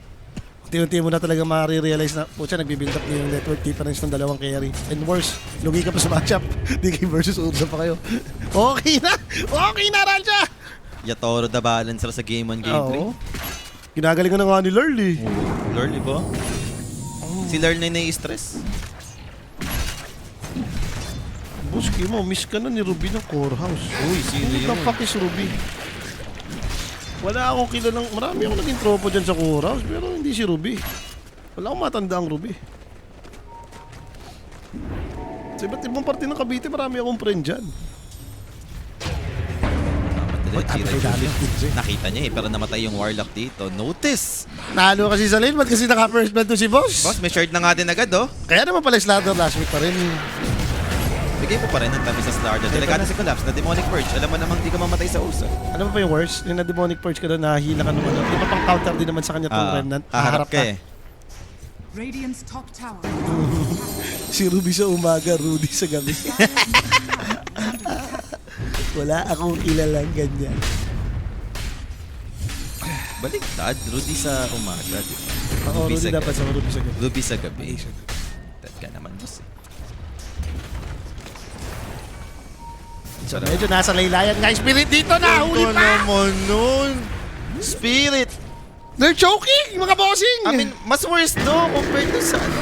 Unti-unti mo na talaga ma-realize na, pucha, nagbibuild up niyo yung network difference ng dalawang carry. And worse, lugi ka pa sa matchup. DK versus Ursa pa kayo. Okay na! Okay na, Ransha! Yatoro the balancer sa game 1, game 3. Oo. Ginagaling ka na nga ni Lurly. Lurly ba? Si Lurly na nai-stress. Buski mo, miss ka na ni Ruby ng core house. Uy, sino Who the yun? fuck is Ruby? Wala akong kilalang, marami akong naging tropo dyan sa core house, pero hindi si Ruby. Wala akong matanda ang Ruby. Sa iba't ibang parte ng Cavite, marami akong friend dyan. Nakita niya eh, pero namatay yung Warlock dito. Notice! Nalo kasi sa lane, ba't kasi naka-first blood to si Boss? Boss, may shard na nga din agad oh. Kaya naman pala Slaughter last week pa rin. Bigay mo pa rin ng tabi sa Slaughter. Delikado si Collapse na Demonic Purge. Alam mo namang di ka mamatay sa usa. Ano ba yung worst? Yung na-demonic purge ka doon, nahihila ka naman. Di ba pang counter din naman sa kanya itong Remnant? Haharap ka eh. Radiant's top tower. Si Ruby sa umaga, Rudy sa gabi. Wala akong kilalang ganyan. Baliktad, Rudy sa umaga. Diba? Oo, Rudy dapat sa Ruby sa gabi. Ruby sa gabi. Tad ka naman, boss. So, medyo nasa laylayan nga. Spirit dito na! Huli pa! naman nun! Spirit! They're choking! Mga bossing! I mean, mas worse do compared to sa ano.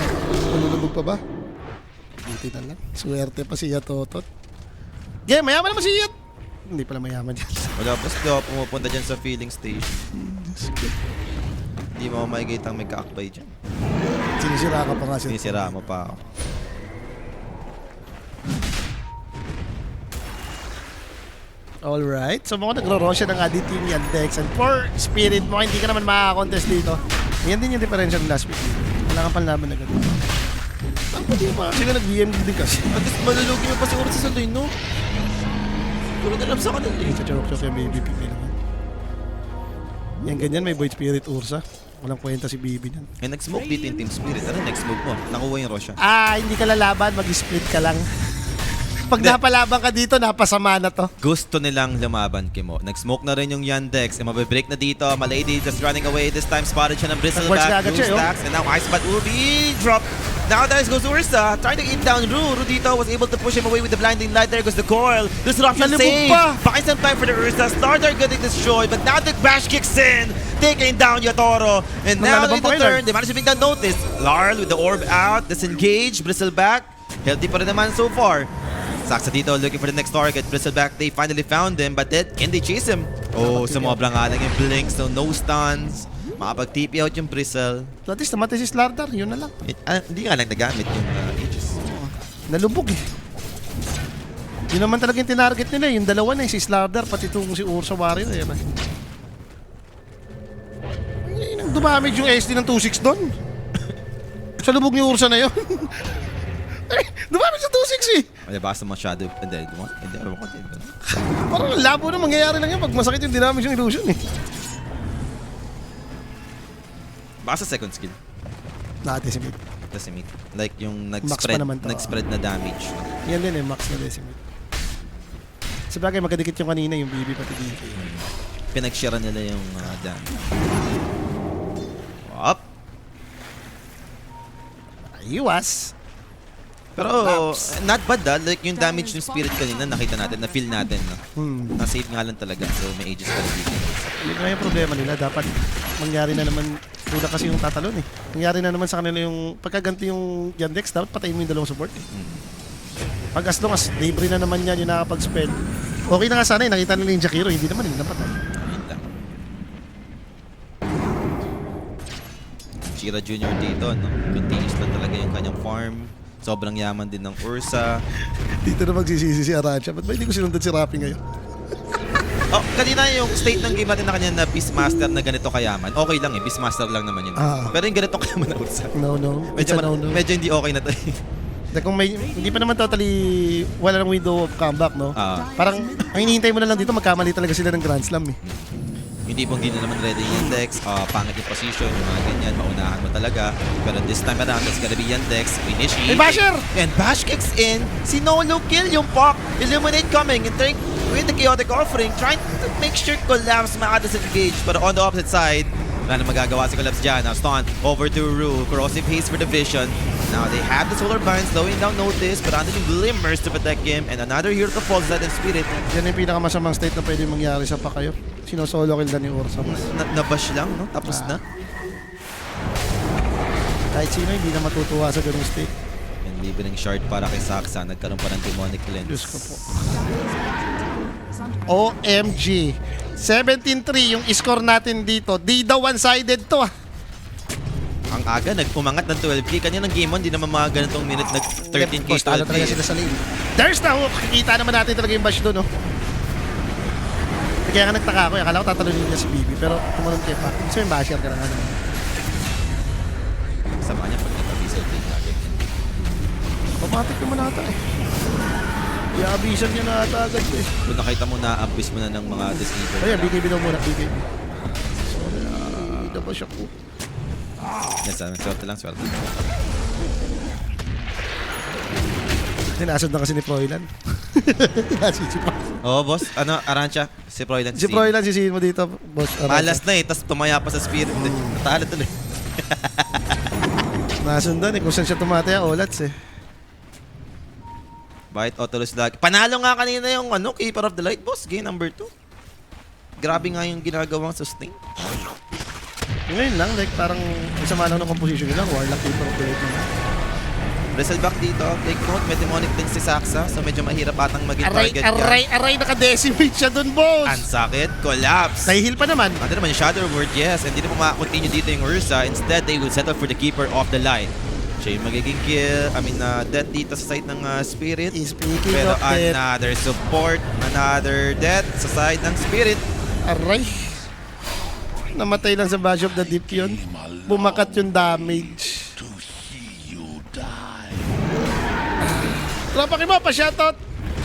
Malulubog pa ba? Buti na lang. Swerte pa siya, Totot. Yeah, mayaman naman siya. Hindi pala mayaman yan. Wala, boss, di ako pumupunta dyan sa feeling station. Hindi mo makikita ang may kaakbay dyan. Sinisira ka pa nga siya. Sinisira mo pa ako. Alright. So mga nagro-rush siya ng additive Yandex. And for Spirit mo, hindi ka naman makaka-contest dito. Yan din yung differential ng last week. Wala kang panlaban agad. Ang pati pa. Kasi nga nag-VM din kasi. At least malulugi mo pa siguro sa lane, no? Puro na lang sa kanil eh. Sa choke-choke yung baby pick naman. Yan ganyan, may Void Spirit Ursa. Walang kwenta si Bibi niyan. Eh, nag-smoke dito yung Team Spirit. Ano next move mo? Nakuha yung Rosha. Hindi ka lalaban, mag-split ka lang. Pag napalaban ka dito, napasama na to. Gusto nilang lumaban, Kimo. Nag-smoke na rin yung Yandex. E mabibreak na dito. Malady just running away. This time spotted siya ng Nag-watch Bristleback. na agad Blue siya, oh. stacks. And now Ice Bat will be dropped. Now Dice goes to Ursa. Trying to eat down Ru. Rudito was able to push him away with the blinding light. There goes the coil. Disruption Nalubog save. pa. Buying some time for the Ursa. Starter getting destroyed. But now the bash kicks in. Taking down Yatoro. And now Nalabang they pa kayo, turn. Lard. They managed to make that notice. Larl with the orb out. Disengage. Bristleback. Healthy pa rin naman so far. Saksa dito looking for the next target. Bristleback, they finally found him, but then can they chase him? Oh, sumobra nga lang yung blinks, no stuns. Makapag-TP out yung Bristle. At least namatay si Slardar, yun na lang. Hindi nga lang nagamit yung Aegis. Nalubog eh. Yun naman talaga yung tinarget nila, yung dalawa na si Slardar, pati itong si Ursa Warrior. Yan. Yung dumamage yung SD ng 2-6 doon. Sa lubog ni Ursa na yun. Dumamage sa 2-6 eh. Wala ba sa masyado? Hindi, ewan ko din. Parang labo na mangyayari lang yan pag masakit yung damage yung illusion eh. Baka sa second skill. Na-decimate. Decimate. Like yung Max pa naman to, nag-spread na damage. Yan din eh, max na decimate. Sabagay, magkadikit yung kanina, yung BB pati DK. Pinag-share nila yung damage. Up! Iwas. Pero not bad like yung damage ng Spirit kanina nakita natin, na-feel natin. No? Na-save nga lang talaga. So may Aegis pa rin dito. Yun nga yung problema nila. Dapat mangyari na naman, una kasi yung tatalon eh. Mangyari na naman sa kanila yung, pagkaganti yung Yandex, dapat patayin mo yung dalawang support eh. Pag as long as libre na naman yan yung nakapag-spell, okay na nga sana eh, nakita nila yung Jakiro, hindi naman nila napatay. Ayun lang. Chira Jr. dito, no? Continuous lang talaga yung kanyang farm. Sobrang yaman din ng Ursa. Dito na magsisisi si Arancia. Ba't ba hindi ko sinundan si Rapi ngayon? Oh, kanina yung state ng game natin na kanya na Beastmaster na ganito kayaman. Okay lang eh, Beastmaster lang naman yun. Ah. Pero yung ganito kayaman na Ursa. No. It's a no. Medyo hindi okay na to eh. Kung may, hindi pa naman totally, wala lang window of comeback, no? Parang, ang hinihintay mo na lang dito, magkamali talaga sila ng Grand Slam eh. Hindi pong hindi na naman ready yung Yandex, pangit yung position, yung mga ganyan, maunahan mo talaga. Pero this time around, it's gonna be Yandex, initiate. Hey, Basher! And Bash kicks in, si Nolo kill yung Pok, Illuminate coming, and turning with the Chaotic Offering, trying to make sure Collapse maka-disengage. Pero on the opposite side, wala na magagawa si Collapse dyan. Now stun over to Rue, corrosive haste for the vision. Now they have the Solar Bind slowing down Notice, but under yung Glimmers to protect him, and another hero to fall that in Spirit. Yan yung pinakamasamang state na pwede mangyari sa Pakayo. Sinosolo kill na ni Ursa. Nabash lang, no? Tapos na. Kahit sino hindi na matutuwa sa ganung state. And libreng shard para kay Saksa, nagkaroon pa ng Demonic Lens. Diyos ko po. OMG. 17-3 yung score natin dito. Di daw one-sided to ah. Ang aga, nag-umangat ng 12k. Kanina ng game 1, di naman mga ganitong minute nag-13k, Boss, talo 12k. talaga sila sa lane. There's the hook. Kikita naman natin talaga yung bash doon, no? Kaya nga nagtaka ako. Akala ko tatalunin niya si Bibi. Pero tumalon kay Pac. So yung basher ka na nga naman. Sama niya pag nag-abisan din lagi. Automatic naman ata eh. I-abisan niya na ata agad eh. Kung nakita mo na, abis mo na ng mga disable. Ayan, BKB daw muna. BKB. Sorry. Nabash ako. Yes, swerte lang, swerte. Nasod na kasi ni Froilan. Nasisipa. Oo, boss. Ano, Arancia? Si Froilan. Si Froilan, sisihin mo dito, boss. Malas na eh, tapos tumaya pa sa Spirit. Natalo tuloy. Nasundan eh. Kung saan siya tumataya, Olats eh. Bakit Autolus lagi? Panalo nga kanina yung Keeper of the Light, boss. Game number 2. Grabe nga yung ginagawang sustain. Ngayon lang, like parang isama lang ng composition nila. Warlock Keeper of the Light nila. Bristleback dito. Take note, may Demonic din si Saksa. So medyo mahirap atang maging target yan. Aray, naka-decimate siya dun, boss! Ang sakit. Collapse. Nahihil pa naman. Ano naman yung Shadow Word, yes. And hindi na ma-continue dito yung Ursa. Instead, they will settle for the Keeper of the Light. Siya yung magiging kill. Death dito sa side ng Spirit. Speaking Pero of death, another support. Another death sa side ng Spirit. aray. Namatay lang sa Bash of the Deep yun. Bumakat yung damage. Tropa Kimo, pa-shoutout.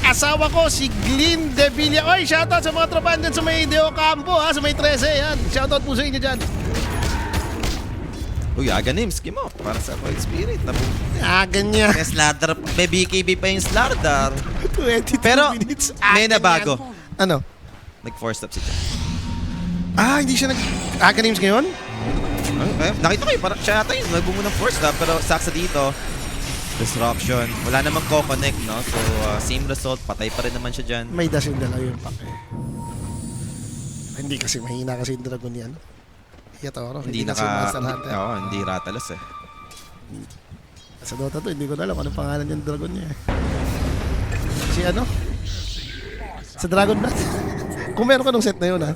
Asawa ko, si Glyn De Villa. Oy, shoutout sa mga tropahan dyan sa may Deo Campo, ha, sa may 13. Yan. Shoutout po sa inyo dyan. Uy, aga na yung skim mo. Para sa Void Spirit. Ganyan. May Slardar. May BKB pa yung Slardar. 22 Pero minutes. may nabago. Ano? Nag-force up si Jan. Hindi siya names ngayon? Okay. Nakita ko parang siya yata yun. Nagbumo ng force up. Pero saksa dito. Disruption. Wala namang co-connect, no? So, same result. Patay pa rin naman siya dyan. May dasin dala yung pack eh. Hindi kasi mahina kasi yung dragon yan. Yatoro. Hindi kasi Monster Hunter. Oo, hindi Rathalos eh. Sa Dota to, hindi ko na alam anong pangalan yung dragon niya eh. Si ano? Sa Dragon Blast. Kung meron ka nung set na yun ha.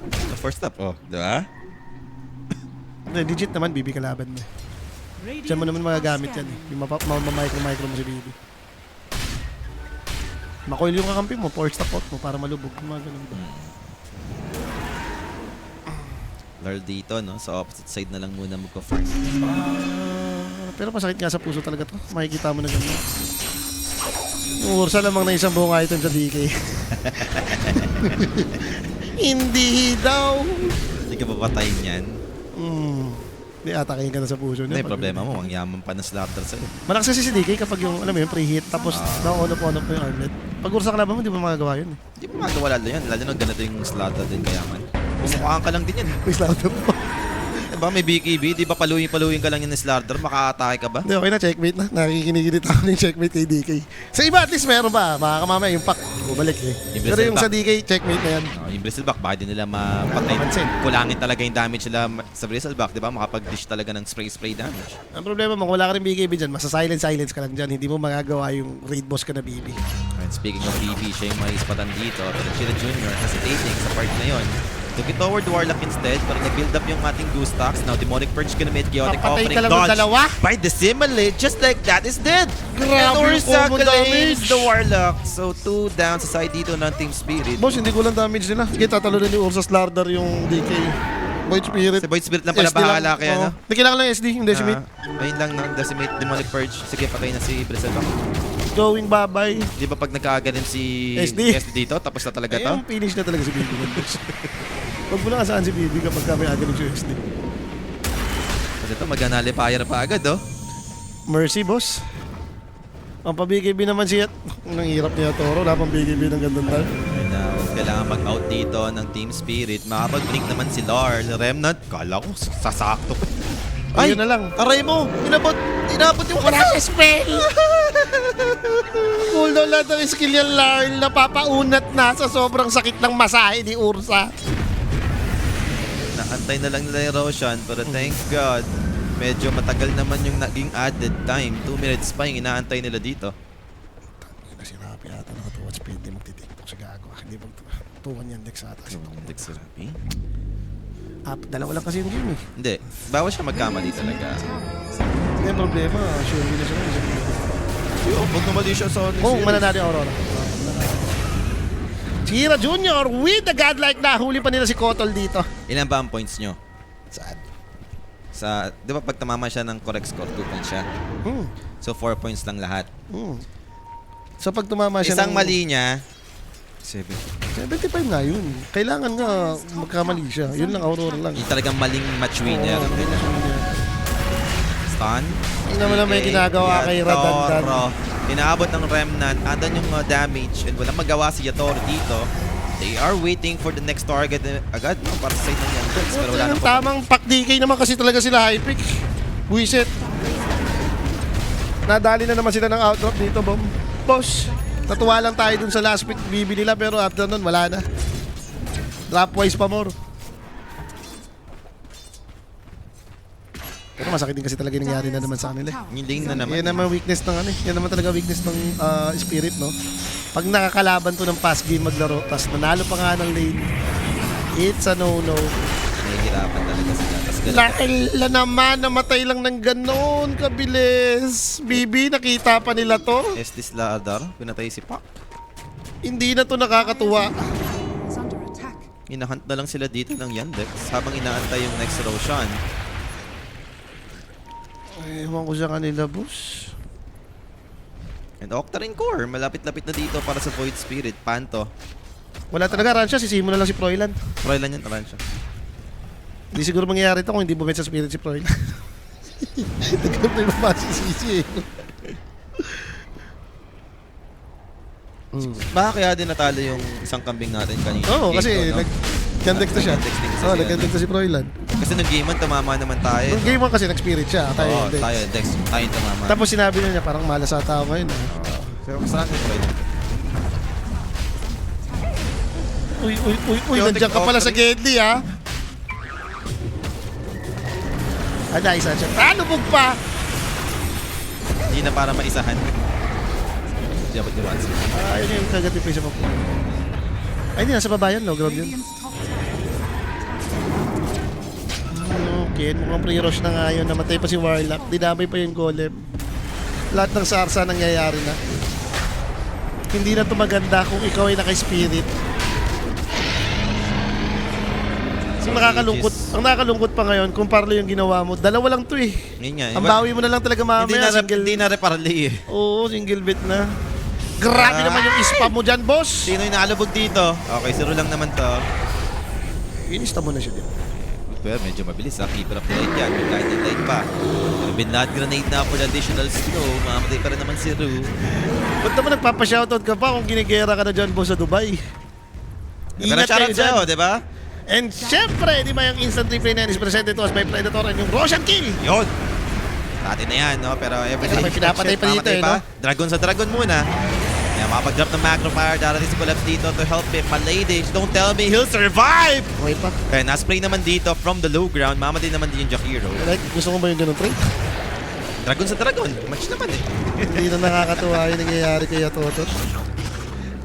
The first up, di ba? Legit naman, Bibi kalaban mo. Diyan mo naman magagamit yan eh. Yung micro mo si Bibi. Makoil yung kakampi mo, force stop out mo para malubog. Mga ganun ba? Lord dito, no? Sa opposite side na lang muna magko-first. Pero masakit nga sa puso talaga to. Makikita mo na ganun. Yung Ursa lamang na isang buong item sa DK. Hindi daw. Hindi ka papatayin yan. Hindi atakayin ka na sa puso niya. Hindi, problema mo. Ang yaman pa ng Slardar sa'yo. Malakas kasi si DK kapag yung, alam mo yun, pre-hit, tapos na-on up mo yung armlet. Pag Ursa ka laban mo, di mo magagawa yun eh. Hindi mo magagawa lalo yan. Lalo na ganito yung Slardar din kayaman. Bumukhaan ka lang din yan. May slaughter po. ba? May BKB? Di ba paluin ka lang yung Slardar? Makaatake ka ba? Hindi, okay na, checkmate na. Nakikinigilit ako ng checkmate kay DK. Sa iba, at least meron ba? Baka mamaya yung pack, bumalik eh. Yung Pero yung Bristleback. sa DK, checkmate na yan. Yung Bristleback, baka din nila mapatay. Mapansin. Kulangin talaga yung damage nila sa Bristleback, di ba? Makapag-dish talaga ng spray damage. Ang problema mo, kung wala ka rin BKB dyan, masa-silence ka lang dyan. Hindi mo magagawa yung raid boss ka na BB. And speaking of BB, siya yung may ispatan dito. Pero Chira Jr. hesitating sa part na yon. Took it toward Warlock instead, pero nag-build up yung ating Goose Stocks. Now, Demonic Purge gonna make chaotic Papatay offering ka lang ng dodge dalawa? by Dissimulate, just like that is dead. Grabe And yung Ursa combo claims damage. the Warlock. So, 2 down sa side dito ng Team Spirit. Boss, hindi ko lang damage nila. Sige, tatalo na ni Ursa Slardar yung DK. Void Spirit. Si Void Spirit lang pala SD lang. bahala kaya, no? Hindi kailangan lang SD, yung decimate. Ayun lang, no? Decimate, Demonic Purge. Sige, patay na si Bristleback. Going bye-bye. Di ba pag nagkaganin si SD dito, tapos na talaga to? Yung finish na talaga si BB. Huwag mo lang kasaan si BB kapag kami agad yung SD. Kasi ito, mag-anali fire pa agad, oh. Mercy, boss. Ang pa-BKB naman siya. Ang hirap niya, Toro. Wala pang BKB ng gandang tal. And now, kailangan mag-out dito ng Team Spirit. Makapag-blink naman si Lars. Remnant, kala ko sasakto. Ayun na lang. Aray mo! Inabot yung Wala siya spell! Cooldown lahat ng skill niya, Larl. Napapaunat na sa sobrang sakit ng masahe ni Ursa. Naantay na lang nila yung Roshan, pero thank God, medyo matagal naman yung naging added time. 2 minutes pa yung inaantay nila dito. Kasi Rapi ata nakatuwa speed. Hindi magtitiktok siya gago. Hindi magtuwan yan Dex ata. Dex Rapi? Dalawa lang kasi yung game eh. Hindi. Bawa siya magkamali talaga. Hindi yung problema. Sure hindi na siya. Pag namali siya sa Oh, mananalo yung Aurora. Chira Jr. with the godlike na. Huli pa nila si Kotol dito. Ilan ba ang points nyo? Saan? Sa, di ba pag tamama siya ng correct score, 2 points siya. So 4 points lang lahat. So pag tumama siya Isang mali niya, 7. 75 nga yun. Kailangan nga magkamali siya. Yun lang, Aurora lang. Yung talagang maling match winner. Stun. Hindi naman lang may ginagawa kay Radandan. Yatoro. Inaabot ng Remnant. Andan yung damage. And walang magawa si Yatoro dito. They are waiting for the next target agad. No? Para sa side ng Yandex. Pero wala nang Tamang pack DK naman kasi talaga sila high pick. Buisit. Nadali na naman sila ng outdrop dito, Bom. Boss, natuwa lang tayo dun sa last pick BB nila pero after nun, wala na. Dropwise pa more. Pero masakit din kasi talaga yung nangyari na naman sa kanila. Yung lane na naman. Yan naman weakness ng ano eh. Yan naman talaga weakness ng spirit, no? Pag nakakalaban to ng past game maglaro, tas nanalo pa nga ng lane, it's a no-no. Nahihirapan talaga sila. Tas Laila naman, namatay lang ng ganon, kabilis. BB, nakita pa nila to? Estes Ladar. Pinatay si Pak. Hindi na to nakakatuwa. Is under attack. Inahunt na lang sila dito ng Yandex habang inaantay yung next Roshan. Ay, ewan ko sa kanila, boss. And Octarine Core, malapit-lapit na dito para sa Void Spirit. Panto. Wala talaga, Ransha. Sisimo na lang si Froilan. Froilan yan, taran siya. Hindi siguro mangyayari ito kung hindi bumit sa spirit si Froilan. Nagkaroon na yung mapasisisi eh. Baka kaya din natalo yung isang kambing natin kanina. Oo, Game kasi two, no? nag-gandex na siya. Nag-gandex din kasi Oo, sila, nag-gandex na si Froilan. Kasi nung game 1, tumama naman tayo. Nung game 1 kasi nag-spirit siya. Tayo Oo, hindi. tayo, Dex. Tayo yung tumama. Tapos sinabi niya parang malas sa tao ngayon. Eh. Pero masarap yung Froilan. Uy, nandiyan ka pala sa Gedli, ha? Nice, siya. Lubog pa! Hindi na para maisahan. Dapat ni Wansi. Yun yung kagati pa isa pa po. Ay, hindi. Nasa baba yan, low ground yun. Radiant's top tower. Okay, mukhang pre-rush na nga yun. Namatay pa si Warlock. Dinamay pa yung golem. Lahat ng sarsa nangyayari na. Hindi na to maganda kung ikaw ay naka-spirit. Ang nakakalungkot pa ngayon, kung parlo yung ginawa mo, dalawa lang to eh. Yun nga. Ang bawi mo na lang talaga mamaya. Hindi na reparli eh. Oo, single bit na. Grabe naman yung spam mo dyan, boss! Sino yung naalubog dito? Okay, 0 lang naman to. Inista mo na siya dito. Pero medyo mabilis ha. Keeper of the light yan. May guiding light pa. Pero binlad grenade na for the additional slow. Mamamatay pa rin naman si Ru. Ba't naman nagpapashoutout ka pa kung ginigera ka na dyan, boss, sa Dubai? Ingat kayo Shoutout dyan. sa'yo, di ba? And syempre, di ba yung instant replay na yan is presented to us by Predator and yung Roshan Kill. Yun. Dati na yan, no? Pero every Teka, may pinapatay pa dito, mamatay eh, no? Dragon sa Dragon muna. Kaya makapag-drop ng Macro Fire. Darating si Collapse dito to help him. Maladies, don't tell me he'll survive! Okay pa. Kaya na-spray naman dito from the low ground. Mamatay naman din yung Jakiro. Like, gusto mo ba yung ganun trade? Dragon sa Dragon. Match naman eh. Hindi na nakakatuwa yung nangyayari kay Yatoto.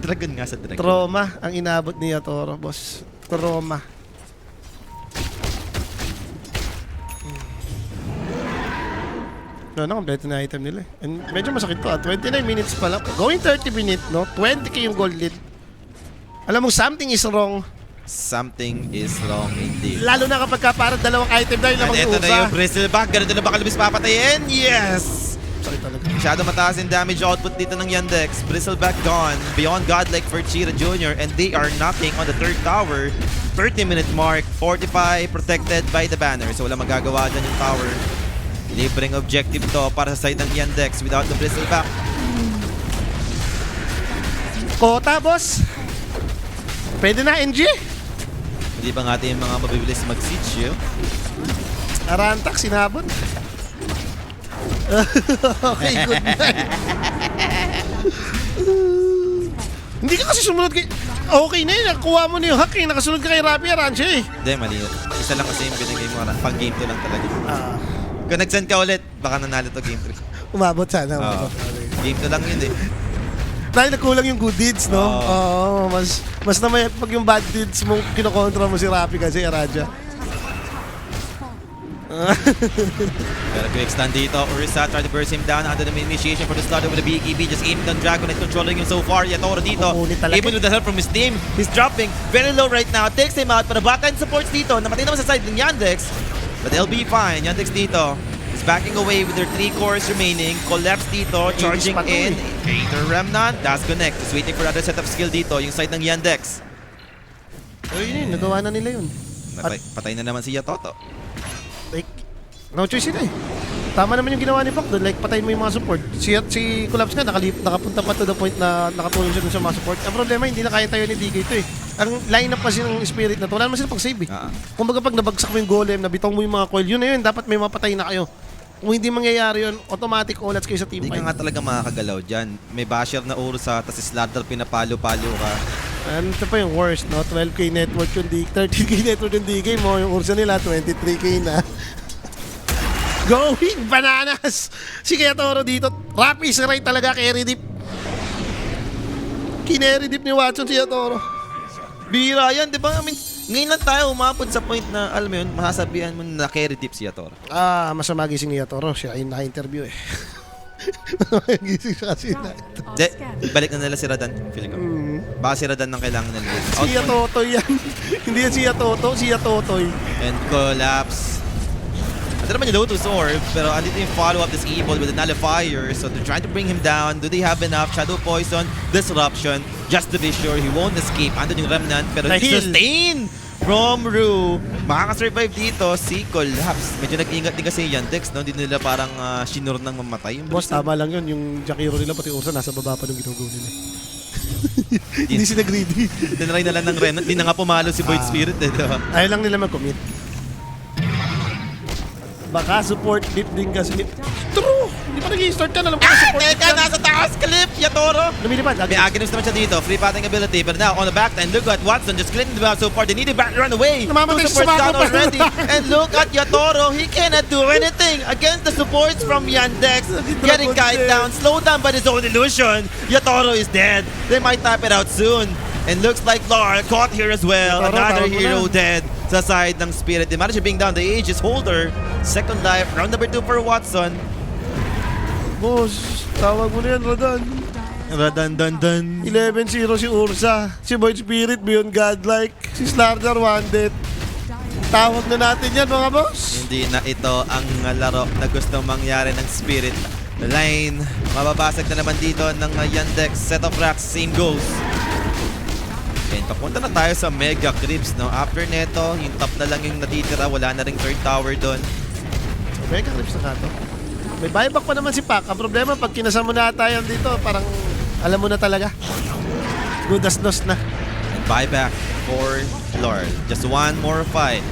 Dragon nga sa Dragon. Trauma ang inabot ni Yatoro, boss. Trauma. No, kompleto na item nila eh. And medyo masakit to 29 minutes pa lang. Going 30 minutes, no? 20k yung gold lead. Alam mo, something is wrong. Something is wrong indeed. Lalo na kapag ka parang dalawang item dahil And lamang ito na usa. yung Bristleback. Ganun na ba kalabis papatayin? Yes! Sakit talaga. Masyado mataas yung damage output dito ng Yandex. Bristleback gone. Beyond godlike for Chira Jr. And they are knocking on the third tower. 30-minute mark. 45 protected by the banner. So wala magagawa dyan yung tower. Libreng objective to para sa side ng Yandex without the Bristleback. Kota, boss. Pwede na, NG. Hindi ba nga yung mga mabibilis mag-siege yun? Arantak, sinabot. Okay, good night. Hindi ka kasi sumunod kay... Okay na yun, nakuha mo na yung hack eh. Nakasunod ka kay Rapi Aranche eh. Hindi, mali. Isa lang kasi yung binigay mo. Pang game 2 lang talaga. Kung nag-send ka ulit, baka nanalo to game 3. Umabot sana. Oo. Game 2 lang yun eh. Dahil nagkulang yung good deeds, no? Oo, mas na may pag yung bad deeds mo, kinokontra mo si Rapi kasi Araja. Pero quick stun dito. Ursa try to burst him down under the initiation for the slaughter with the BKB. Just aiming on Dragon and controlling him so far. Yatoro dito. Kukunin talaga. Even with the help from his team, he's dropping very low right now. Takes him out. Pero backline supports dito. Namatay naman sa side ng Yandex. But they'll be fine. Yandex dito is backing away with their 3 cores remaining. Collapse dito. Charging pa to in. Gator Remnant. That's connect. Just waiting for another set of skill dito. Yung side ng Yandex. Ayun yun, nagawa na nila yun. Patay na naman si Yatoto. Like, no choice sila eh. Tama naman yung ginawa ni Pac doon. Like, patayin mo yung mga support. Si Collapse nga, nakapunta pa to the point na nakatulong siya dun sa mga support. Ang problema, hindi na kaya tayo ni DK ito eh. Ang line-up kasi ng spirit na to, wala naman sila pag-save eh. Kumbaga pag nabagsak mo yung golem, nabitaw mo yung mga coil, yun na yun, dapat may mapatay na kayo. Kung hindi mangyayari yun, automatic ulats kayo sa team Hindi fight. ka nga talaga makakagalaw dyan. May basher na Ursa, tapos slaughter pinapalo-palo ka. And ito pa yung worst, no? 12k network yung DK, 13k network yung DK mo, yung Ursa nila, 23k na. Going bananas! Si Yatoro dito, Rapi is right talaga kay Redip. Kineredip ni Watson si Yatoro. Bira yan, di ba? I mean, ngayon lang tayo umapod sa point na, alam mo yun, masasabihan mo na carry tip si Yatoro. Masama gising ni Yatoro, siya ay naka-interview eh. Gising siya kasi na. Balik na nila si Radan, feeling ko. Baka si Radan ang kailangan nila. Si Yatotoy yan. Hindi yan si Yatoto, si Yatotoy. And collapse. Ito naman yung Lotus Orb, pero andito yung follow-up this evil with the Nullifier. So they're trying to bring him down. Do they have enough? Shadow Poison, Disruption, just to be sure he won't escape. Andun yung Remnant, pero Dahil- sustain from Rue. Makaka-survive dito si Collapse. Medyo nag-ingat din kasi Yandex, no? Hindi nila parang shinur nang mamatay. Yung Boss, tama lang yun. Yung Jakiro nila, pati Ursa, nasa baba pa nung ginugo nila. Hindi sila greedy. Tinry na lang ng Remnant. Hindi na nga pumalo si Void Spirit, eh, diba? Ayaw lang nila mag-commit. Baka support dip din kasi. True! Hindi pa nag-i-start ka na. Alam ko na support dip Teka, yan. nasa taas, Clip! Yatoro! Lumilipad. May Aghanim naman siya dito. Free patting ability. But now, on the back line, look at Watson just cleaning the map so far. They need to back run away. Namamatay Two siya sa supports bago down pa. already. And look at Yatoro. He cannot do anything against the supports from Yandex. Getting kite down. Slowed down by his own illusion. Yatoro is dead. They might tap it out soon. And looks like Lar caught here as well. Yatoro, Another tawag mo hero na. dead sa side ng Spirit. They managed to bring down the Aegis Holder. Second life. Round number 2 for Watson. Boss, tawag mo na yan, Rodan. Radan-dan-dan. 11-0 si Ursa. Si Void Spirit, Beyond Godlike. Si Slardar, One Death. Tawag na natin yan, mga boss. Hindi na ito ang laro na gusto mangyari ng Spirit. The line, mababasag na naman dito ng Yandex. Set of racks, same goes. And papunta na tayo sa Mega Creeps, no? After neto, yung top na lang yung natitira. Wala na ring third tower doon. Mega clips na to. May buyback pa naman si Pac. Ang problema, pag kinasa mo na tayo dito, parang alam mo na talaga. Good as lost na. And buyback for Lord. Just one more fight.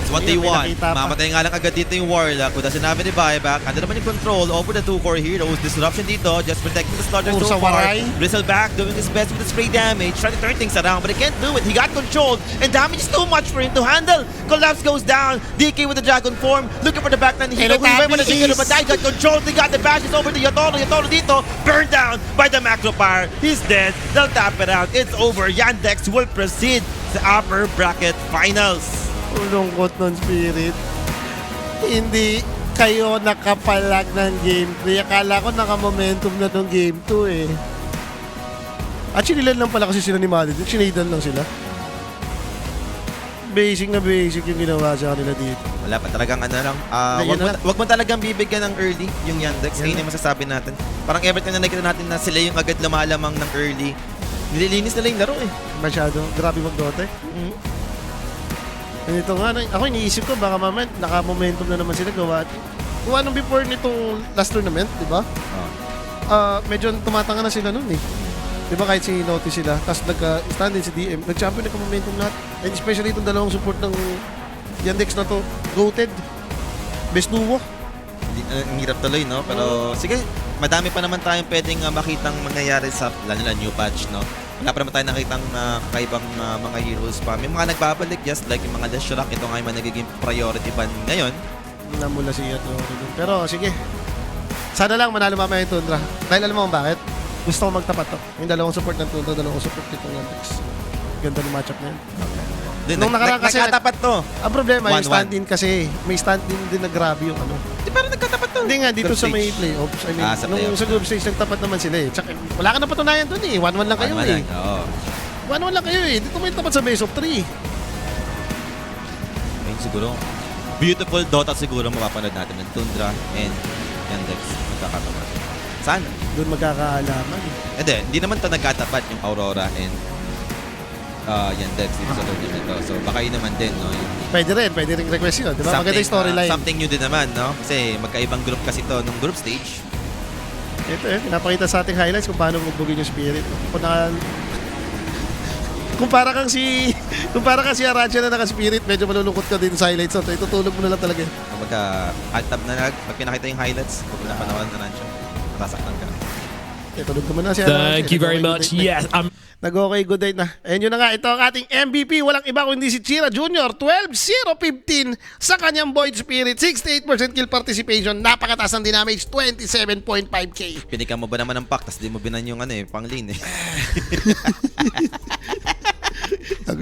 It's what they Ayun, may want. nakita pa. Mamatay nga lang agad dito yung Warlock. Kung sinabi ni buyback, ano naman yung control over the two core heroes. Disruption dito, just protecting the Slaughter Ursa so far. Waray. Bristleback doing his best with the spray damage, trying to turn things around, but he can't do it. He got controlled, and damage is too much for him to handle. Collapse goes down. DK with the dragon form, looking for the backline hero. Who went for the single, but he got controlled. They got the bashes over to Yatoro. Yatoro dito, burned down by the macro fire. He's dead. They'll tap it out. It's over. Yandex will proceed sa upper bracket finals. Ulungkot nun, Spirit. Hindi kayo nakapalag ng game 3. Akala ko naka-momentum na ng game 2 eh. At sinilan lang pala kasi sila ni Madden. Sinadan lang sila. Basic na basic yung ginawa sa kanila dito. Wala pa talagang ano lang. Ayun na lang. Wag mo talagang bibigyan ng early yung Yandex. Ayun yung masasabi natin. Parang every time na nakita natin na sila yung agad lumalamang ng early, nililinis nila yung laro eh. Masyado. Grabe mag-dote. Ito nga, ako iniisip ko baka mamaya naka-momentum na naman sila gawa. Kung anong before nitong last tournament, di ba? Medyo tumatanga na sila nun eh. Di ba kahit si Notice sila, tapos nag-stand din si DM, nag-champion, nagka-momentum lahat. And especially itong dalawang support ng Yandex na to, goated. Best duo. Ang hirap tuloy, no? Pero sige, madami pa naman tayong pwedeng makitang mangyayari sa lalo na new patch, no? Wala pa naman tayo nakitang kakaibang mga heroes pa. May mga nagbabalik, just like yung mga Leshrac. Ito nga yung mga nagiging priority ban ngayon. Namula si Yatoro dun. Pero sige, sana lang manalo mamaya yung Tundra. Dahil alam mo kung bakit? Gusto ko magtapat to. Yung dalawang support ng Tundra, dalawang support nitong Yandex. Ganda ng matchup na yun. Nung nakaraan kasi, nagkatapat to. Ang problema, yung 1-1. stand-in kasi, may stand-in din na grabe yung ano. Di parang nagkatapat to. Hindi nga, dito Group sa may stage. playoffs. I mean, Sa nung playoffs. sa group stage, nagtapat naman sila eh. Tsaka, wala ka na patunayan dun eh. 1-1 lang kayo Ano eh. lang, oo. 1-1 lang kayo eh. Dito may tapat sa base of 3. Ayun siguro. Beautiful Dota siguro mapapanood natin ng Tundra and Yandex. Magkakatapat. Sana. Doon magkakaalaman. Hindi naman to nagkatapat yung Aurora and Yandex dito sa tournament to. So baka yun naman din, no? Yung Pwede rin request yun. Diba? Maganda yung storyline. something new din naman, no? Kasi magkaibang group kasi to nung group stage. Ito eh, pinapakita sa ating highlights kung paano magbugin yung spirit. Kumpara kang si Arancia na naka-spirit, medyo malulungkot ka din sa highlights. So, itutulog mo na lang talaga. Kumbaga, alt-tab na lang. Pag pinakita yung highlights, pag pinapanawan na nandiyo, matasaktan ka. Tulog naman na si Arancia. Thank you very much. Yes, Nag-okay good day na. Ayun yun na nga. Ito ang ating MVP. Walang iba kundi si Chira Jr. 12-0-15 sa kanyang Void Spirit. 68% kill participation. Napakataas ng damage. 27.5k. Pinika mo ba naman ng pack, tapos di mo binan yung pang lane eh.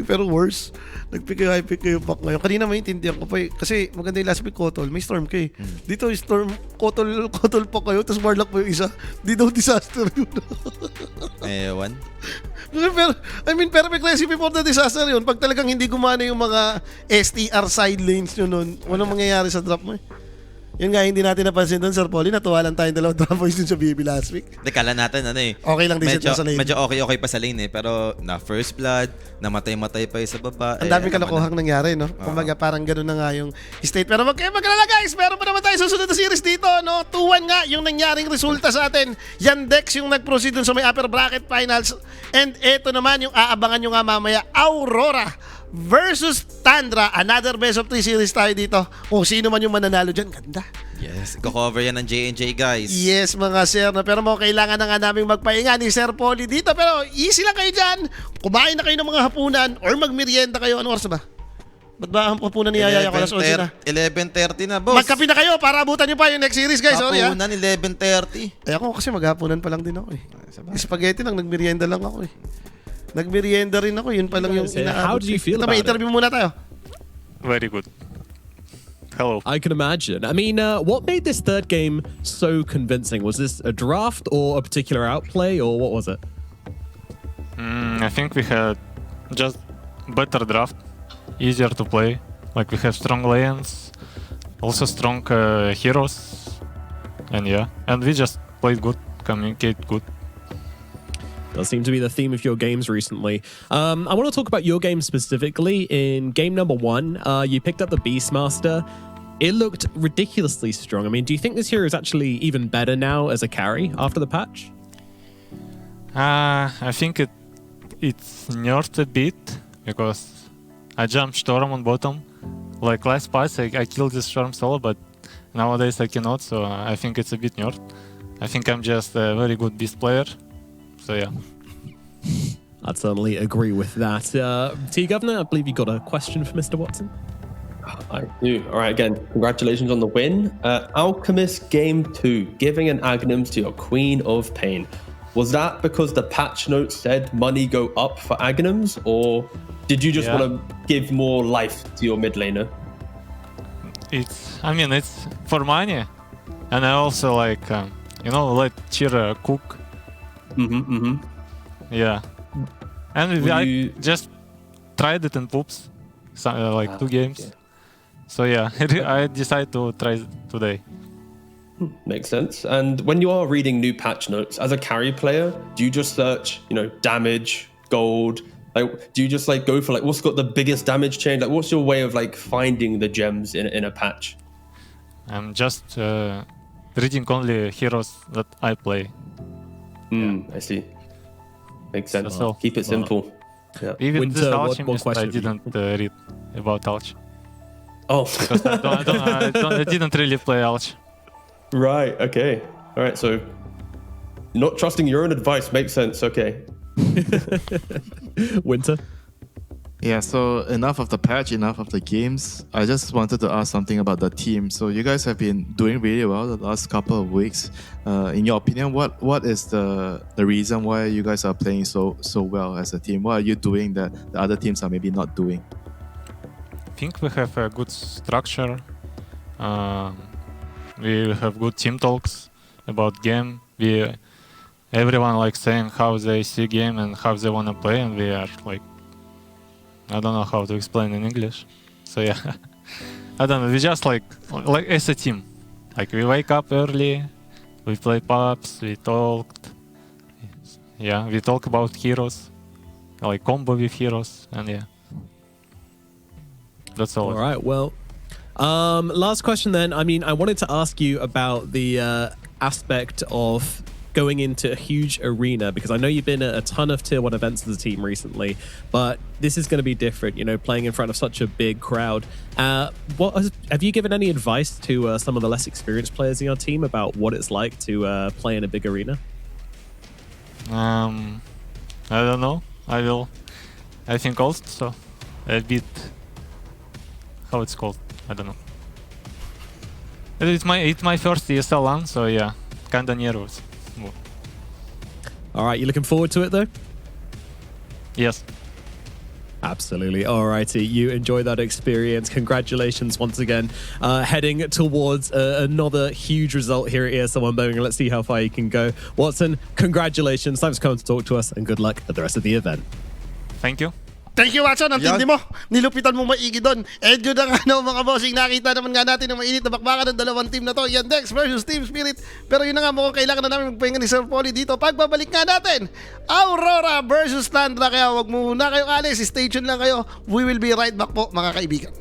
Pero worse. Nag-pick kayo pack ngayon. Kanina maintindihan ko pa eh. Kasi maganda yung last pick Kotol. May Storm kayo. Dito yung Storm, Kotol pa kayo. Tapos Warlock pa yung isa. Di daw disaster yun. Ewan. Pero, perfect recipe for the disaster yun. Pag talagang hindi gumana yung mga STR side lanes nyo nun, walang mangyayari sa drop mo eh. Yun nga, hindi natin napansin doon, Sir Paulie. Natuwa lang tayong dalawang drop points dun sa BB last week. Kala natin Okay lang din siya sa lane. Medyo okay pa sa lane eh. Pero na first blood, namatay-matay pa yung sa baba. Ang daming kalokohang nangyari, no? Kumbaga, parang gano'n na nga yung state. Pero wag kayo mag-alala, guys. Meron pa naman tayo susunod na series dito, no? 2-1 nga yung nangyaring resulta sa atin. Yandex yung nag-proceed dun sa may upper bracket finals. And eto naman yung aabangan nyo nga mamaya, Aurora versus Tundra. Another best of 3 series tayo dito. Kung sino man yung mananalo dyan, ganda. Yes, go-cover yan ng J&J guys. Yes, mga sir. No? Pero mo kailangan na nga namin magpahinga ni Sir Paulie dito. Pero easy lang kayo dyan. Kumain na kayo ng mga hapunan or magmerienda kayo. Anong oras na ba? Ba't ba ang hapunan ni Yaya ko? Alas 11 na. 11:30 na, boss. Magkape na kayo para abutan nyo pa yung next series, guys. Sorry, ha? Hapunan, 11:30. Eh ako kasi maghapunan pa lang din ako eh. Spaghetti lang, nagmerienda lang ako eh. Nagmerienda rin ako, yun pa lang yung How do you feel Ito, about may interview muna tayo. Very good. Hello. I can imagine. I mean, what made this third game so convincing? Was this a draft or a particular outplay, or what was it? I think we had just better draft, easier to play. Like we have strong lanes, also strong heroes, and we just played good, communicate good. Does seem to be the theme of your games recently. I want to talk about your game specifically. In game number 1, you picked up the Beastmaster. It looked ridiculously strong. I mean, do you think this hero is actually even better now as a carry after the patch? I think it's nerfed a bit, because I jumped Storm on bottom. Like last pass, I killed this Storm solo, but nowadays I cannot, so I think it's a bit nerfed. I think I'm just a very good Beast player. So yeah. I'd certainly agree with that. T Governor, I believe you got a question for Mr. Watson. I do. All right, again, congratulations on the win. Alchemist Game 2, giving an Aghanims to your Queen of Pain. Was that because the patch notes said money go up for Aghanims, or did you just Yeah. want to give more life to your mid laner? It's for money, and I also like let Chira cook. Yeah, and Will I you- just tried it in poops, like 2 games. okay. So yeah, I decided to try it today. Makes sense. And when you are reading new patch notes, as a carry player, do you just search, damage, gold? Like, do you just like go for like what's got the biggest damage change? Like, what's your way of like finding the gems in a patch? I'm just reading only heroes that I play. I see. Makes sense. That's all. Keep it simple. Yeah. Even Winter, this what alchemist, question I have you didn't read about Alch. Oh, Because I didn't really play Alch. right. Okay. All right. So, not trusting your own advice makes sense. Okay. Winter? Yeah, so enough of the patch, enough of the games. I just wanted to ask something about the team. So you guys have been doing really well the last couple of weeks. In your opinion, what is the reason why you guys are playing so well as a team? What are you doing that the other teams are maybe not doing? I think we have a good structure. We have good team talks about game. Everyone like saying how they see game and how they wanna play, and we are like, I don't know how to explain in English. So yeah, I don't know. We just like as a team. Like we wake up early, we play pubs, we talked. Yeah, we talk about heroes, like combo with heroes, and yeah, that's all. All right, well, last question then. I mean, I wanted to ask you about the aspect of going into a huge arena, because I know you've been at a ton of tier 1 events as a team recently, but this is going to be different, playing in front of such a big crowd. Have you given any advice to some of the less experienced players in your team about what it's like to play in a big arena? I don't know. I think also a bit. How it's called? I don't know. It's my first ESL LAN, so yeah, kinda nervous. All right, you looking forward to it though? Yes. Absolutely. All righty. You enjoy that experience. Congratulations once again. Heading towards another huge result here at ESL Birmingham. Let's see how far you can go. Watson, congratulations. Thanks for coming to talk to us, and good luck at the rest of the event. Thank you. Thank you, Watson. Ang tindi mo. Nilupitan mo maigi doon. And yun ang mga bossing. Nakita naman nga natin ang mainit na bakbakan ng dalawang team na to. Yandex versus Team Spirit. Pero yun na nga, mukhang kailangan na namin magpahinga ni Sir Polly dito. Pagbabalik nga natin, Aurora versus Landra. Kaya wag muna kayong alis. Stay tuned lang kayo. We will be right back po, mga kaibigan.